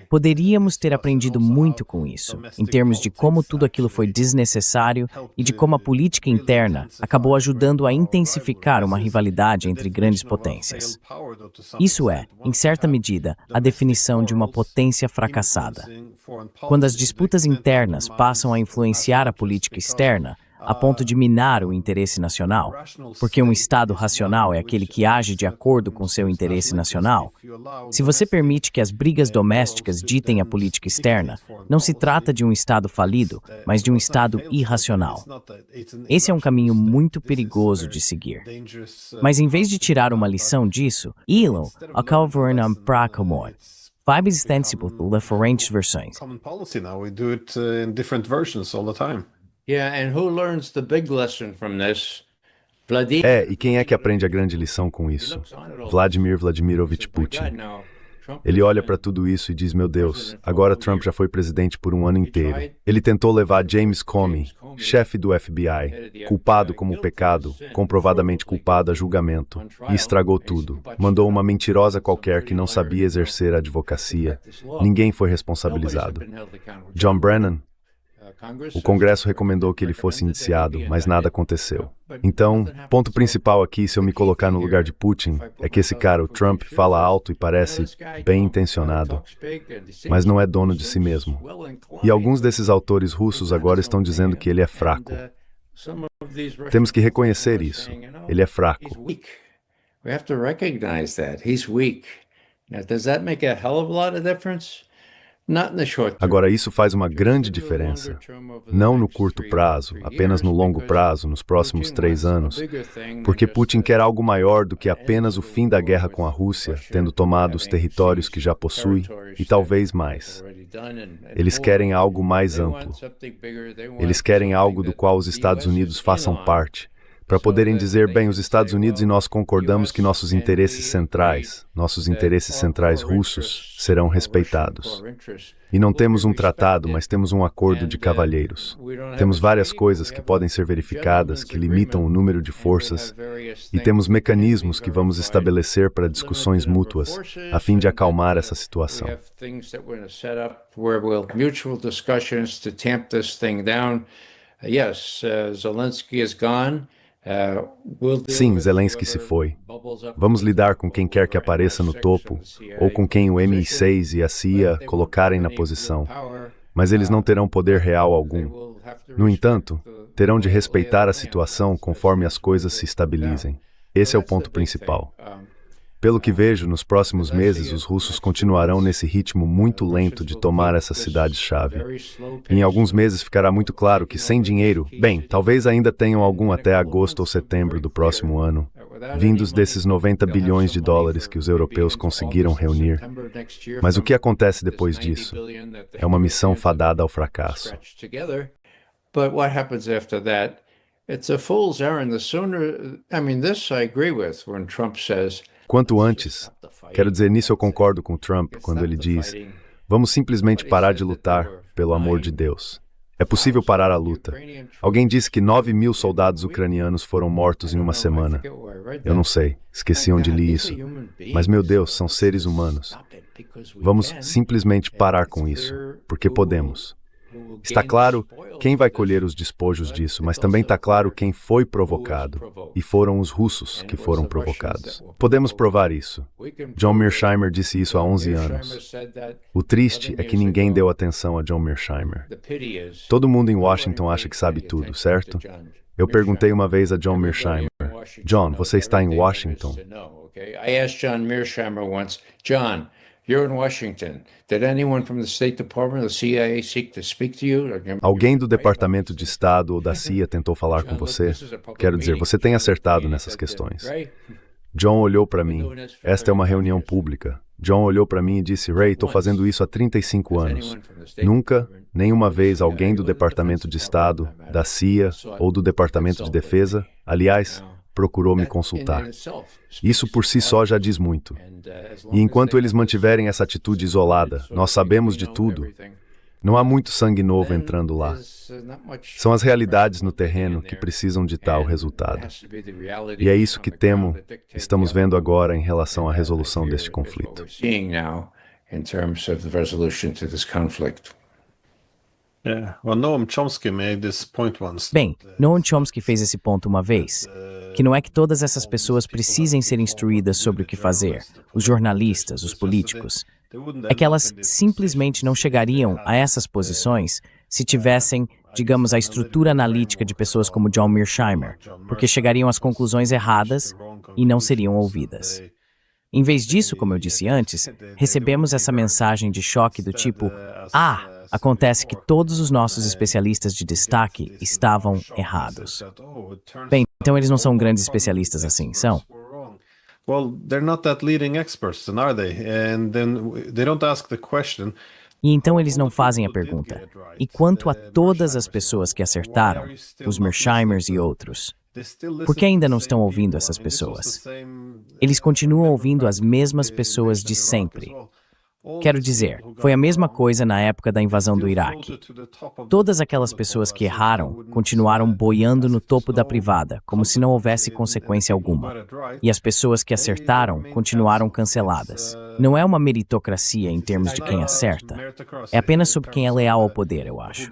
Poderíamos ter aprendido muito com isso, em termos de como tudo aquilo foi desnecessário e de como a política interna acabou ajudando a intensificar uma rivalidade entre grandes potências. Isso é, em certa medida, a definição de uma potência fracassada. Quando as disputas internas passam a influenciar a política externa, a ponto de minar o interesse nacional, porque um Estado racional é aquele que age de acordo com seu interesse nacional. Se você permite que as brigas domésticas ditem a política externa, não se trata de um Estado falido, mas de um Estado irracional. Esse é um caminho muito perigoso de seguir. Mas em vez de tirar uma lição disso, Elon acabou não pracomoy. Fibes extensible diferentes versões. Yeah, and who learns the big lesson from this? E quem é que aprende a grande lição com isso? Vladimir Vladimirovich Putin. Ele olha para tudo isso e diz, meu Deus, agora Trump já foi presidente por um ano inteiro. Ele tentou levar James Comey, chefe do FBI, culpado como pecado, comprovadamente culpado a julgamento, e estragou tudo. Mandou uma mentirosa qualquer que não sabia exercer a advocacia. Ninguém foi responsabilizado. John Brennan, o Congresso recomendou que ele fosse indiciado, mas nada aconteceu. Então, ponto principal aqui, se eu me colocar no lugar de Putin, é que esse cara, o Trump, fala alto e parece bem intencionado, mas não é dono de si mesmo. E alguns desses autores russos agora estão dizendo que ele é fraco. Temos que reconhecer isso. Ele é fraco. We have to recognize that. He's weak. Now, does that make a hell of a lot of difference? Agora, isso faz uma grande diferença. Não no curto prazo, apenas no longo prazo, nos próximos 3 anos, porque Putin quer algo maior do que apenas o fim da guerra com a Rússia, tendo tomado os territórios que já possui, e talvez mais. Eles querem algo mais amplo. Eles querem algo do qual os Estados Unidos façam parte, para poderem dizer, bem, os Estados Unidos e nós concordamos que nossos interesses centrais russos, serão respeitados. E não temos um tratado, mas temos um acordo de cavalheiros. Temos várias coisas que podem ser verificadas, que limitam o número de forças, e temos mecanismos que vamos estabelecer para discussões mútuas, a fim de acalmar essa situação. Zelensky is gone. Sim, Zelensky se foi. Vamos lidar com quem quer que apareça no topo, ou com quem o MI6 e a CIA colocarem na posição, mas eles não terão poder real algum. No entanto, terão de respeitar a situação conforme as coisas se estabilizem. Esse é o ponto principal. Pelo que vejo, nos próximos meses, os russos continuarão nesse ritmo muito lento de tomar essas cidades-chave. Em alguns meses ficará muito claro que sem dinheiro, bem, talvez ainda tenham algum até agosto ou setembro do próximo ano, vindos desses 90 bilhões de dólares que os europeus conseguiram reunir. Mas o que acontece depois disso? É uma missão fadada ao fracasso. But what happens after that? It's a fool's errand. The sooner, this I agree with when Trump says, quanto antes, quero dizer, nisso eu concordo com Trump quando ele diz, vamos simplesmente parar de lutar, pelo amor de Deus. É possível parar a luta. Alguém disse que 9.000 soldados ucranianos foram mortos em uma semana. Eu não sei, esqueci onde li isso. Mas, meu Deus, são seres humanos. Vamos simplesmente parar com isso, porque podemos. Está claro quem vai colher os despojos disso, mas também está claro quem foi provocado. E foram os russos que foram provocados. Podemos provar isso. John Mearsheimer disse isso há 11 anos. O triste é que ninguém deu atenção a John Mearsheimer. Todo mundo em Washington acha que sabe tudo, certo? Eu perguntei uma vez a John Mearsheimer, John, você está em Washington? I asked John Mearsheimer once, John, you're in Washington. Did anyone from the State Department or the CIA seek to speak to you? Alguém do Departamento de Estado ou da CIA tentou falar com você? Quero dizer, você tem acertado nessas questões. John olhou para mim. Esta é uma reunião pública. John olhou para mim e disse, Ray, estou fazendo isso há 35 anos. Nunca, nenhuma vez, alguém do Departamento de Estado, da CIA ou do Departamento de Defesa, aliás, procurou me consultar. Isso por si só já diz muito. E enquanto eles mantiverem essa atitude isolada, nós sabemos de tudo. Não há muito sangue novo entrando lá. São as realidades no terreno que precisam ditar o resultado. E é isso que estamos vendo agora em relação à resolução deste conflito. Bem, Noam Chomsky fez esse ponto uma vez, que não é que todas essas pessoas precisem ser instruídas sobre o que fazer, os jornalistas, os políticos. É que elas simplesmente não chegariam a essas posições se tivessem, digamos, a estrutura analítica de pessoas como John Mearsheimer, porque chegariam às conclusões erradas e não seriam ouvidas. Em vez disso, como eu disse antes, recebemos essa mensagem de choque do tipo, acontece que todos os nossos especialistas de destaque estavam errados. Bem, então eles não são grandes especialistas assim, são? Well, they're not that leading experts, then are they? And then they don't ask the question. E então eles não fazem a pergunta. E quanto a todas as pessoas que acertaram, os Mearsheimers e outros, por que ainda não estão ouvindo essas pessoas? Eles continuam ouvindo as mesmas pessoas de sempre. Quero dizer, foi a mesma coisa na época da invasão do Iraque. Todas aquelas pessoas que erraram continuaram boiando no topo da privada, como se não houvesse consequência alguma. E as pessoas que acertaram continuaram canceladas. Não é uma meritocracia em termos de quem acerta. É apenas sobre quem é leal ao poder, eu acho.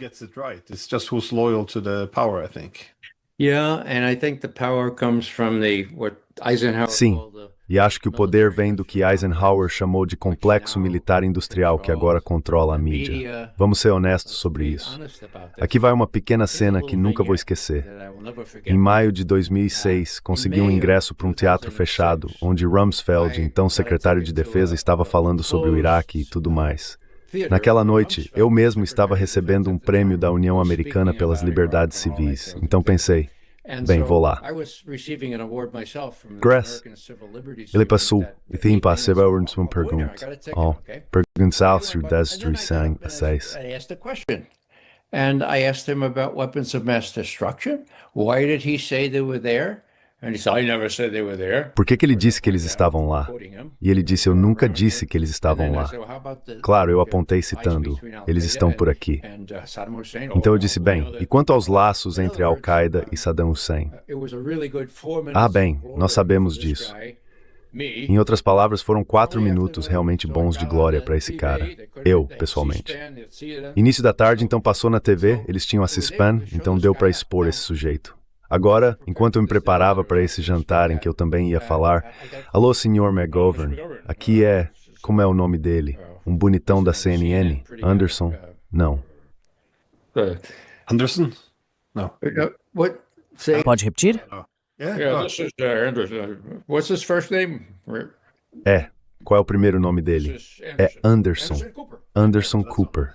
Sim. E acho que o poder vem do que Eisenhower chamou de complexo militar industrial que agora controla a mídia. Vamos ser honestos sobre isso. Aqui vai uma pequena cena que nunca vou esquecer. Em maio de 2006, consegui um ingresso para um teatro fechado, onde Rumsfeld, então secretário de Defesa, estava falando sobre o Iraque e tudo mais. Naquela noite, eu mesmo estava recebendo um prêmio da União Americana pelas Liberdades Civis. Então pensei, bem, vou lá. Grass, ele passou e tem passado uma pergunta. Perguntar se o destruição a 6. And I asked him about weapons of mass destruction. Why did he say they were there? And he said, I never said they were there. Por que ele disse que eles estavam lá? E ele disse, eu nunca disse que eles estavam lá. Claro, eu apontei citando, eles estão por aqui. Então eu disse, bem, e quanto aos laços entre a Al-Qaeda e Saddam Hussein? Bem, nós sabemos disso. Em outras palavras, foram 4 minutos realmente bons de glória para esse cara. Eu, pessoalmente. Início da tarde, então passou na TV, eles tinham a C-SPAN, então deu para expor esse sujeito. Agora, enquanto eu me preparava para esse jantar em que eu também ia falar, alô, Sr. McGovern, aqui como é o nome dele? Um bonitão da CNN? Anderson? Não. Anderson? Não. Pode repetir? Yeah, this is Anderson. What's his first name? Qual é o primeiro nome dele? É Anderson. Anderson Cooper.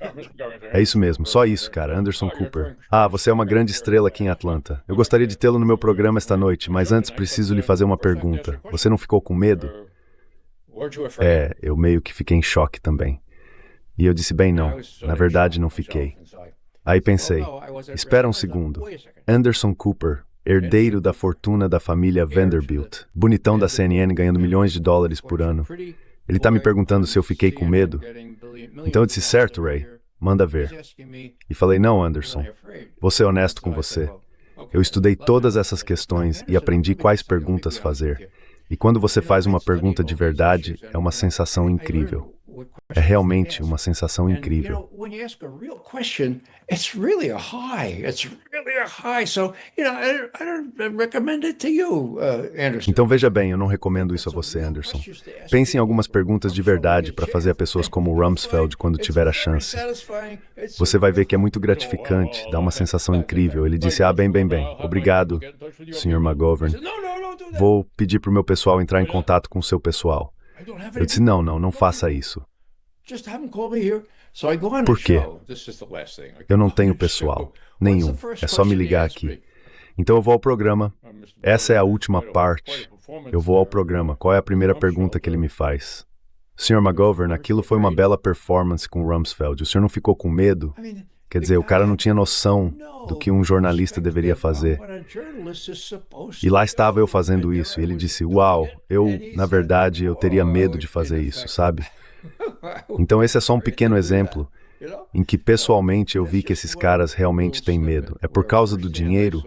É isso mesmo, só isso, cara, Anderson Cooper. Você é uma grande estrela aqui em Atlanta. Eu gostaria de tê-lo no meu programa esta noite, mas antes preciso lhe fazer uma pergunta. Você não ficou com medo? Eu meio que fiquei em choque também. E eu disse, bem, não. Na verdade, não fiquei. Aí pensei, espera um segundo. Anderson Cooper, herdeiro da fortuna da família Vanderbilt, bonitão da CNN ganhando milhões de dólares por ano. Ele está me perguntando se eu fiquei com medo. Então eu disse, certo, Ray, manda ver. E falei, não, Anderson, vou ser honesto com você. Eu estudei todas essas questões e aprendi quais perguntas fazer. E quando você faz uma pergunta de verdade, é uma sensação incrível. É realmente uma sensação incrível. Então veja bem, eu não recomendo isso a você, Anderson. Pense em algumas perguntas de verdade para fazer a pessoas como o Rumsfeld quando tiver a chance. Você vai ver que é muito gratificante, dá uma sensação incrível. Ele disse, bem, obrigado, Sr. McGovern. Vou pedir para o meu pessoal entrar em contato com o seu pessoal. Eu disse, não faça isso. Por quê? Eu não tenho pessoal, nenhum, é só me ligar aqui. Então eu vou ao programa, essa é a última parte. Eu vou ao programa, qual é a primeira pergunta que ele me faz? Sr. McGovern, aquilo foi uma bela performance com o Rumsfeld, o senhor não ficou com medo? Quer dizer, o cara não tinha noção do que um jornalista deveria fazer. E lá estava eu fazendo isso, e ele disse, uau, na verdade, eu teria medo de fazer isso, sabe? Então esse é só um pequeno exemplo em que pessoalmente eu vi que esses caras realmente têm medo. É por causa do dinheiro?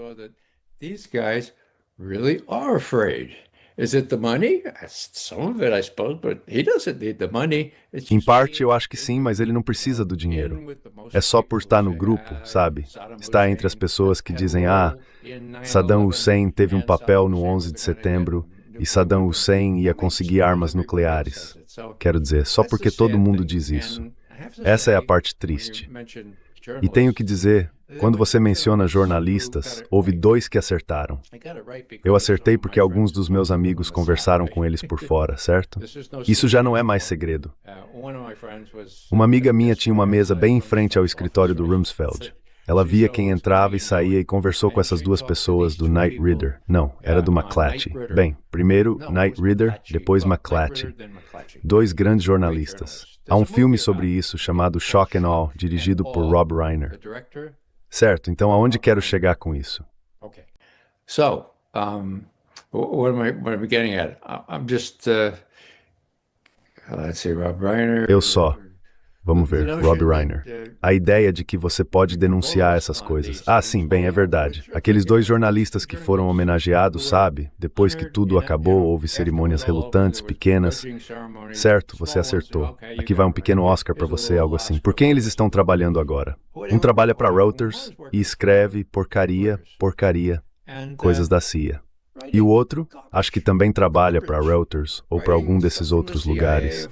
Em parte eu acho que sim, mas ele não precisa do dinheiro. É só por estar no grupo, sabe? Estar entre as pessoas que dizem, Saddam Hussein teve um papel no 11 de setembro e Saddam Hussein ia conseguir armas nucleares. Quero dizer, só porque todo mundo diz isso. Essa é a parte triste. E tenho que dizer, quando você menciona jornalistas, houve 2 que acertaram. Eu acertei porque alguns dos meus amigos conversaram com eles por fora, certo? Isso já não é mais segredo. Uma amiga minha tinha uma mesa bem em frente ao escritório do Rumsfeld. Ela via quem entrava e saía e conversou com essas 2 pessoas do Knight Ridder. Não, era do McClatchy. Bem, primeiro Knight Ridder, depois McClatchy. 2 grandes jornalistas. Há um filme sobre isso chamado Shock and Awe, dirigido por Rob Reiner. Certo, então aonde quero chegar com isso? So, what am I getting at? I'm just, let's see, Rob Reiner. Vamos ver, Rob Reiner. A ideia de que você pode denunciar essas coisas. Sim, bem, é verdade. Aqueles 2 jornalistas que foram homenageados, sabe? Depois que tudo acabou, houve cerimônias relutantes, pequenas. Certo, você acertou. Aqui vai um pequeno Oscar para você, algo assim. Por quem eles estão trabalhando agora? Um trabalha para Reuters e escreve porcaria, coisas da CIA. E o outro, acho que também trabalha para Reuters ou para algum desses outros lugares.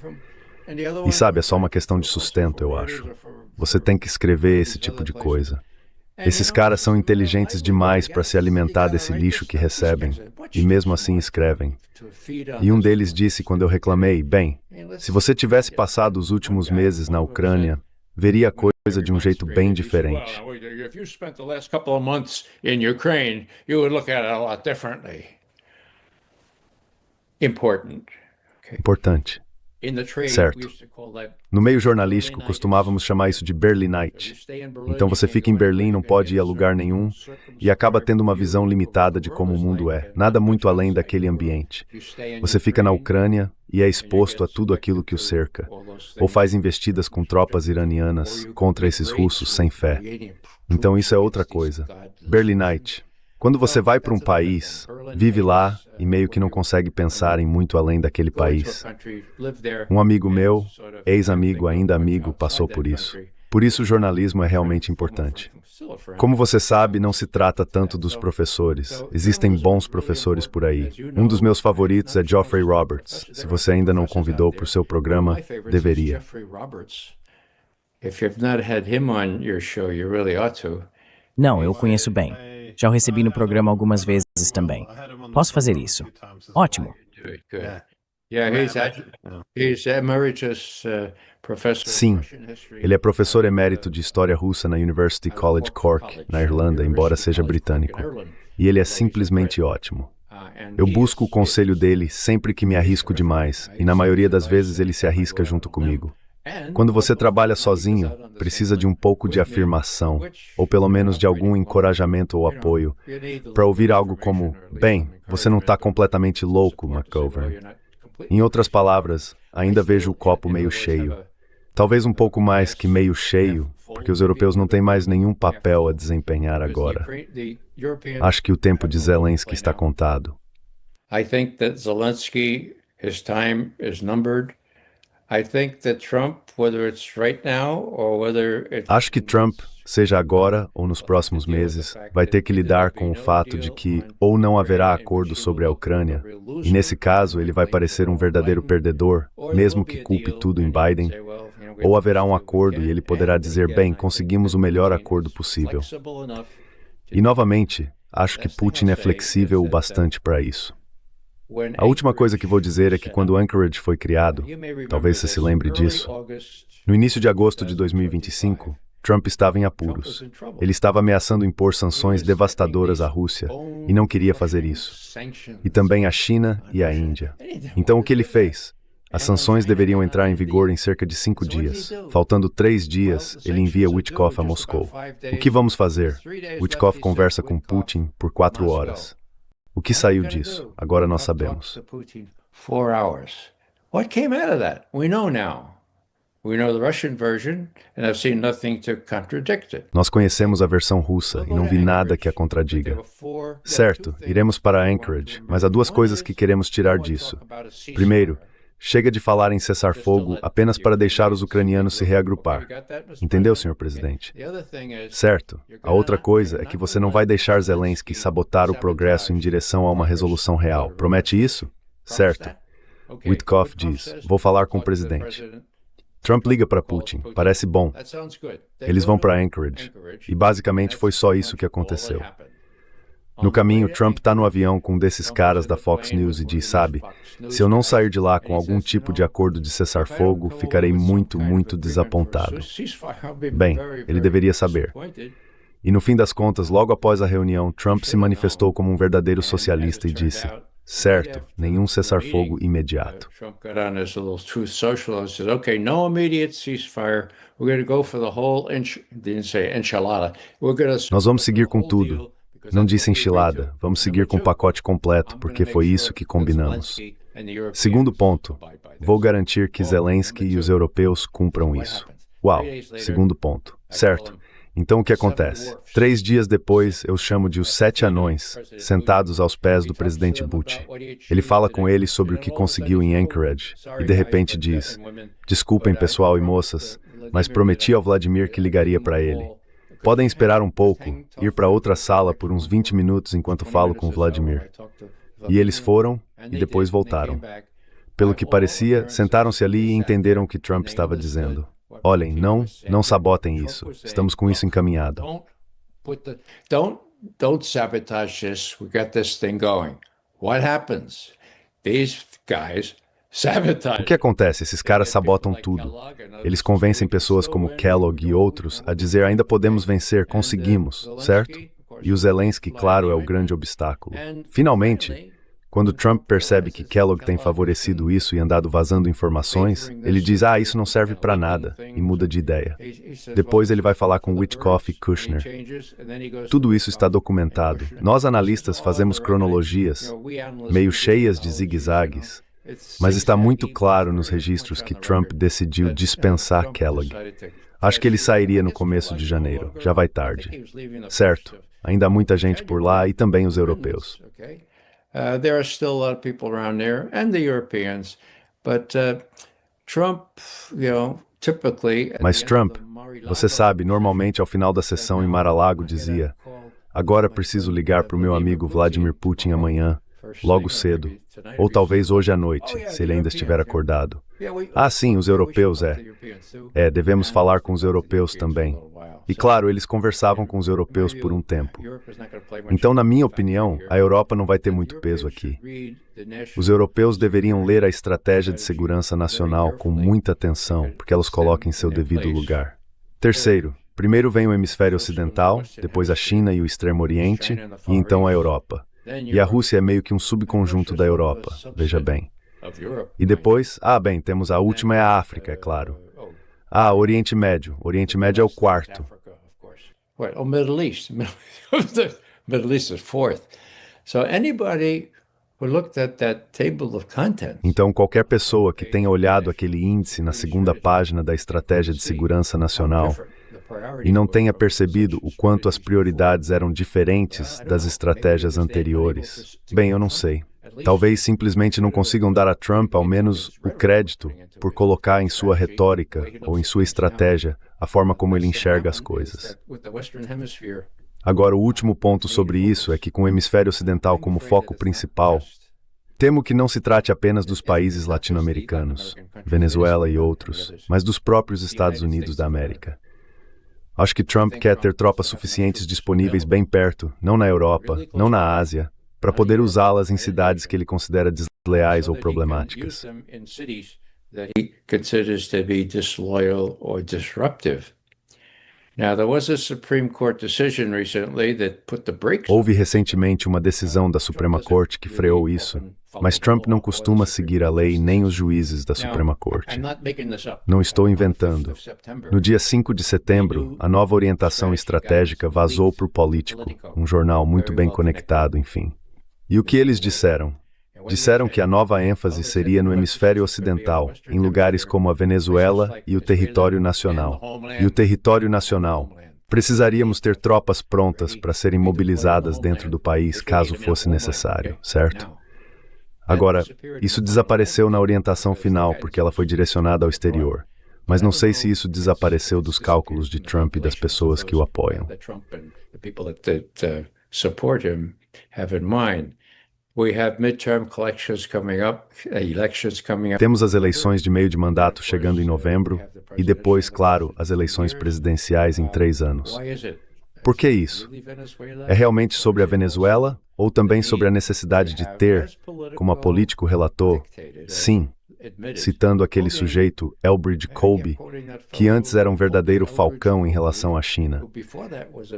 E sabe, é só uma questão de sustento, eu acho. Você tem que escrever esse tipo de coisa. Esses caras são inteligentes demais para se alimentar desse lixo que recebem, e mesmo assim escrevem. E um deles disse quando eu reclamei, bem, se você tivesse passado os últimos meses na Ucrânia, veria a coisa de um jeito bem diferente. Importante. Certo. No meio jornalístico, costumávamos chamar isso de Berlinite. Então você fica em Berlim, não pode ir a lugar nenhum e acaba tendo uma visão limitada de como o mundo é, nada muito além daquele ambiente. Você fica na Ucrânia e é exposto a tudo aquilo que o cerca, ou faz investidas com tropas iranianas contra esses russos sem fé. Então isso é outra coisa. Berlinite. Quando você vai para um país, vive lá e meio que não consegue pensar em muito além daquele país. Um amigo meu, ex-amigo, ainda amigo, passou por isso. Por isso o jornalismo é realmente importante. Como você sabe, não se trata tanto dos professores. Existem bons professores por aí. Um dos meus favoritos é Geoffrey Roberts. Se você ainda não o convidou para o seu programa, deveria. Não, eu conheço bem. Já o recebi no programa algumas vezes também. Posso fazer isso? Ótimo. Sim, ele é professor emérito de História Russa na University College Cork, na Irlanda, embora seja britânico. E ele é simplesmente ótimo. Eu busco o conselho dele sempre que me arrisco demais, e na maioria das vezes ele se arrisca junto comigo. Quando você trabalha sozinho, precisa de um pouco de afirmação, ou pelo menos de algum encorajamento ou apoio, para ouvir algo como, bem, você não está completamente louco, McGovern. Em outras palavras, ainda vejo o copo meio cheio. Talvez um pouco mais que meio cheio, porque os europeus não têm mais nenhum papel a desempenhar agora. Acho que o tempo de Zelensky está contado. I think that Zelensky, his time is numbered. Acho que Trump, seja agora ou nos próximos meses, vai ter que lidar com o fato de que ou não haverá acordo sobre a Ucrânia, e nesse caso ele vai parecer um verdadeiro perdedor, mesmo que culpe tudo em Biden, ou haverá um acordo e ele poderá dizer, bem, conseguimos o melhor acordo possível. E novamente, acho que Putin é flexível o bastante para isso. A última coisa que vou dizer é que quando Anchorage foi criado, talvez você se lembre disso, no início de agosto de 2025, Trump estava em apuros. Ele estava ameaçando impor sanções devastadoras à Rússia e não queria fazer isso. E também à China e à Índia. Então o que ele fez? As sanções deveriam entrar em vigor em cerca de 5 dias. Faltando 3 dias, ele envia Witkoff a Moscou. O que vamos fazer? Witkoff conversa com Putin por 4 horas. O que saiu disso? Agora nós sabemos. 4 hours. What came out of that? We know now. We know the Russian version, and I've seen nothing to contradict it. Nós conhecemos a versão russa e não vi nada que a contradiga. Certo, iremos para Anchorage, mas há 2 coisas que queremos tirar disso. Primeiro, chega de falar em cessar-fogo apenas para deixar os ucranianos se reagrupar. Entendeu, senhor presidente? Certo. A outra coisa é que você não vai deixar Zelensky sabotar o progresso em direção a uma resolução real. Promete isso? Certo. Witkoff diz, vou falar com o presidente. Trump liga para Putin, parece bom. Eles vão para Anchorage. E basicamente foi só isso que aconteceu. No caminho, Trump está no avião com um desses caras da Fox News e diz, sabe, se eu não sair de lá com algum tipo de acordo de cessar-fogo, ficarei muito, muito desapontado. Bem, ele deveria saber. E no fim das contas, logo após a reunião, Trump se manifestou como um verdadeiro socialista e disse, certo, nenhum cessar-fogo imediato. Trump got on his little truth social and said, okay, no immediate ceasefire. We're going to go for the whole didn't say enchilada. Nós vamos seguir com tudo. Não disse enchilada, vamos seguir com o pacote completo, porque foi isso que combinamos. Segundo ponto, vou garantir que Zelensky e os europeus cumpram isso. Uau, segundo ponto. Certo. Então o que acontece? 3 dias depois, eu chamo de os 7 anões, sentados aos pés do presidente Bush. Ele fala com eles sobre o que conseguiu em Anchorage, e de repente diz, desculpem pessoal e moças, mas prometi ao Vladimir que ligaria para ele. Podem esperar um pouco, ir para outra sala por uns 20 minutos enquanto falo com o Vladimir. E eles foram, e depois voltaram. Pelo que parecia, sentaram-se ali e entenderam o que Trump estava dizendo. Olhem, não sabotem isso. Estamos com isso encaminhado. Don't sabotage this. We got this thing going. What happens? These guys sabotage. O que acontece? Esses caras sabotam tudo. Eles convencem pessoas como Kellogg e outros a dizer ainda podemos vencer, conseguimos, certo? E o Zelensky, claro, é o grande obstáculo. Finalmente, quando Trump percebe que Kellogg tem favorecido isso e andado vazando informações, ele diz, isso não serve para nada, e muda de ideia. Depois ele vai falar com Witkoff e Kushner. Tudo isso está documentado. Nós analistas fazemos cronologias, meio cheias de zigue-zagues, mas está muito claro nos registros que Trump decidiu dispensar Kellogg. Acho que ele sairia no começo de janeiro, já vai tarde. Certo, ainda há muita gente por lá e também os europeus. There are still a lot of people around there, and the Europeans, but Trump, typically... Mas Trump, você sabe, normalmente ao final da sessão em Mar-a-Lago dizia, agora preciso ligar para o meu amigo Vladimir Putin amanhã, logo cedo, ou talvez hoje à noite, se ele ainda estiver acordado. Sim, os europeus, devemos falar com os europeus também. E claro, eles conversavam com os europeus por um tempo. Então, na minha opinião, a Europa não vai ter muito peso aqui. Os europeus deveriam ler a estratégia de segurança nacional com muita atenção, porque ela os coloca em seu devido lugar. Terceiro, primeiro vem o hemisfério ocidental, depois a China e o Extremo Oriente, e então a Europa. E a Rússia é meio que um subconjunto da Europa, veja bem. E depois, temos a última é a África, é claro. Oriente Médio. Oriente Médio é o quarto. Middle East. Middle East is fourth. So anybody who looked at that table of contents. Então, qualquer pessoa que tenha olhado aquele índice na segunda página da Estratégia de Segurança Nacional e não tenha percebido o quanto as prioridades eram diferentes das estratégias anteriores, bem, eu não sei. Talvez simplesmente não consigam dar a Trump, ao menos, o crédito por colocar em sua retórica ou em sua estratégia a forma como ele enxerga as coisas. Agora, o último ponto sobre isso é que, com o hemisfério ocidental como foco principal, temo que não se trate apenas dos países latino-americanos, Venezuela e outros, mas dos próprios Estados Unidos da América. Acho que Trump quer ter tropas suficientes disponíveis bem perto, não na Europa, não na Ásia, para poder usá-las em cidades que ele considera desleais ou problemáticas. Houve recentemente uma decisão da Suprema Corte que freou isso, mas Trump não costuma seguir a lei nem os juízes da Suprema Corte. Não estou inventando. No dia 5 de setembro, a nova orientação estratégica vazou para o Político, um jornal muito bem conectado, enfim. E o que eles disseram? Disseram que a nova ênfase seria no hemisfério ocidental, em lugares como a Venezuela e o território nacional. E o território nacional. Precisaríamos ter tropas prontas para serem mobilizadas dentro do país caso fosse necessário, certo? Agora, isso desapareceu na orientação final porque ela foi direcionada ao exterior. Mas não sei se isso desapareceu dos cálculos de Trump e das pessoas que o apoiam. Temos as eleições de meio de mandato chegando em novembro e depois, claro, as eleições presidenciais em 3 anos. Por que isso? É realmente sobre a Venezuela ou também sobre a necessidade de ter, como a Político relatou, sim, citando aquele sujeito, Elbridge Colby, que antes era um verdadeiro falcão em relação à China.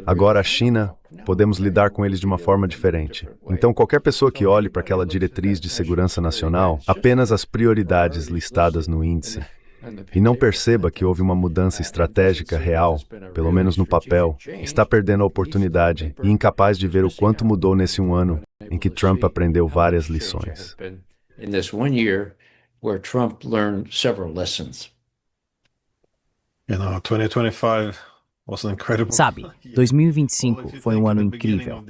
Agora a China, podemos lidar com eles de uma forma diferente. Então qualquer pessoa que olhe para aquela diretriz de segurança nacional, apenas as prioridades listadas no índice, e não perceba que houve uma mudança estratégica real, pelo menos no papel, está perdendo a oportunidade e incapaz de ver o quanto mudou nesse 1 ano em que Trump aprendeu várias lições. Where Trump learned several lessons. 2025 was an incredible. Sabe, 2025 foi um ano incrível.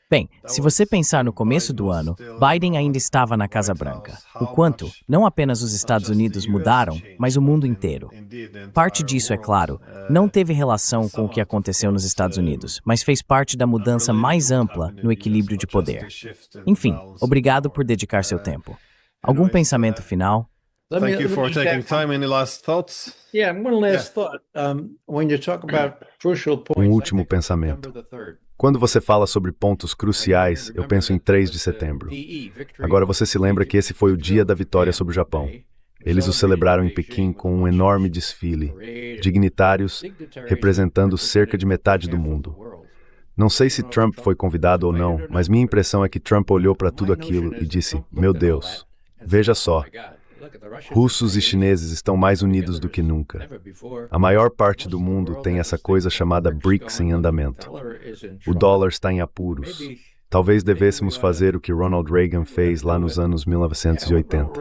Bem, se você pensar no começo do ano, Biden ainda estava na Casa Branca. O quanto, não apenas os Estados Unidos mudaram, mas o mundo inteiro. Parte disso, é claro, não teve relação com o que aconteceu nos Estados Unidos, mas fez parte da mudança mais ampla no equilíbrio de poder. Enfim, obrigado por dedicar seu tempo. Algum pensamento final? Thank you for taking time. Any last thoughts? Yeah, one last thought. When you talk about crucial points, último pensamento. Quando você fala sobre pontos cruciais, eu penso em 3 de setembro. Agora você se lembra que esse foi o dia da vitória sobre o Japão. Eles o celebraram em Pequim com um enorme desfile, dignitários representando cerca de metade do mundo. Não sei se Trump foi convidado ou não, mas minha impressão é que Trump olhou para tudo aquilo e disse, meu Deus, veja só, russos e chineses estão mais unidos do que nunca. A maior parte do mundo tem essa coisa chamada BRICS em andamento. O dólar está em apuros. Talvez devêssemos fazer o que Ronald Reagan fez lá nos anos 1980.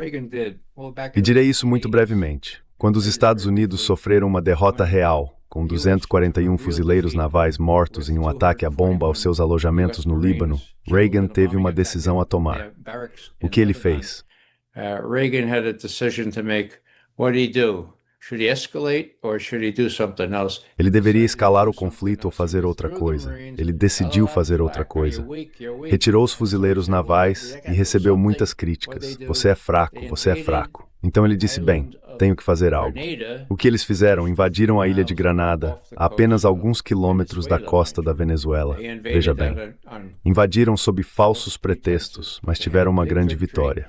E direi isso muito brevemente. Quando os Estados Unidos sofreram uma derrota real, com 241 fuzileiros navais mortos em um ataque à bomba aos seus alojamentos no Líbano, Reagan teve uma decisão a tomar. O que ele fez? Reagan had a decision to make. What did he do? Should he escalate or should he do something else? Ele deveria escalar o conflito ou fazer outra coisa. Ele decidiu fazer outra coisa. Retirou os fuzileiros navais e recebeu muitas críticas. Você é fraco, você é fraco. Então ele disse, bem, tenho que fazer algo. O que eles fizeram? Invadiram a ilha de Granada, a apenas alguns quilômetros da costa da Venezuela. Veja bem, invadiram sob falsos pretextos, mas tiveram uma grande vitória.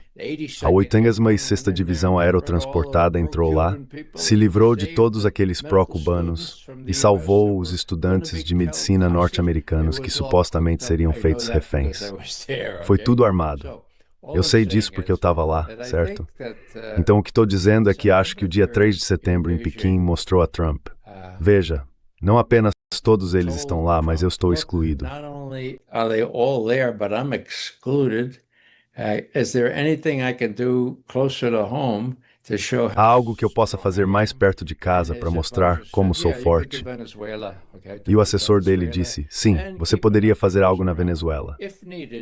A 86ª Divisão Aerotransportada entrou lá, se livrou de todos aqueles pró-cubanos e salvou os estudantes de medicina norte-americanos que supostamente seriam feitos reféns. Foi tudo armado. Eu sei disso porque eu estava lá, certo? Então o que estou dizendo é que acho que o dia 3 de setembro em Pequim mostrou a Trump. Veja, não apenas todos eles estão lá, mas eu estou excluído. Not only are they all there, but I'm excluded. Is there anything I can do closer to home Há algo que eu possa fazer mais perto de casa para mostrar como sou forte. E o assessor dele disse, sim, você poderia fazer algo na Venezuela.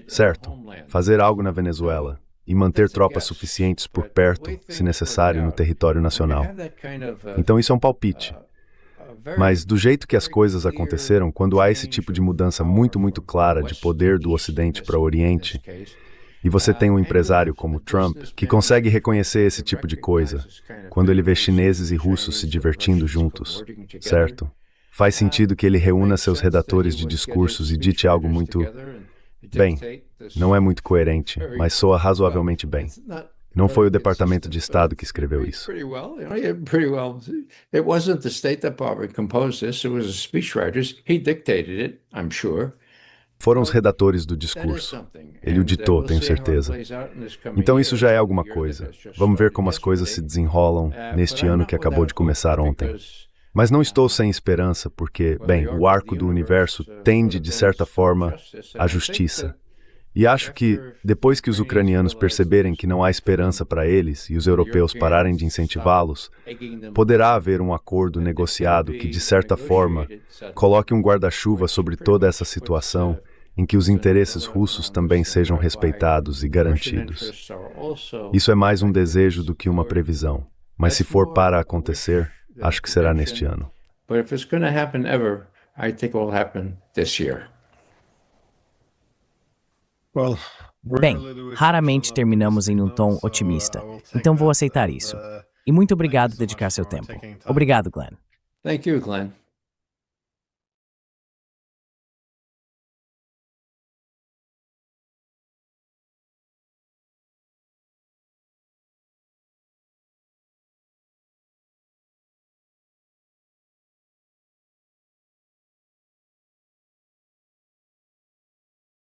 Certo, fazer algo na Venezuela e manter tropas suficientes por perto, se necessário, no território nacional. Então isso é um palpite. Mas do jeito que as coisas aconteceram, quando há esse tipo de mudança muito clara de poder do Ocidente para o Oriente, e você tem um empresário como Trump, que consegue reconhecer esse tipo de coisa, quando ele vê chineses e russos se divertindo juntos, certo? Faz sentido que ele reúna seus redatores de discursos e dite algo muito... Bem, não é muito coerente, mas soa razoavelmente bem. Não foi o Departamento de Estado que escreveu isso. It wasn't the State Department composed this, it was the speechwriters. He dictated it, I'm sure. Foram os redatores do discurso. Ele o ditou, tenho certeza. Então isso já é alguma coisa. Vamos ver como as coisas se desenrolam neste ano que acabou de começar ontem. Mas não estou sem esperança porque, bem, o arco do universo tende, de certa forma, à justiça. E acho que, depois que os ucranianos perceberem que não há esperança para eles e os europeus pararem de incentivá-los, poderá haver um acordo negociado que, de certa forma, coloque um guarda-chuva sobre toda essa situação em que os interesses russos também sejam respeitados e garantidos. Isso é mais um desejo do que uma previsão, mas se for para acontecer, acho que será neste ano. Bem, raramente terminamos em um tom otimista, então vou aceitar isso. E muito obrigado por dedicar seu tempo. Obrigado, Glenn. Thank you, Glenn.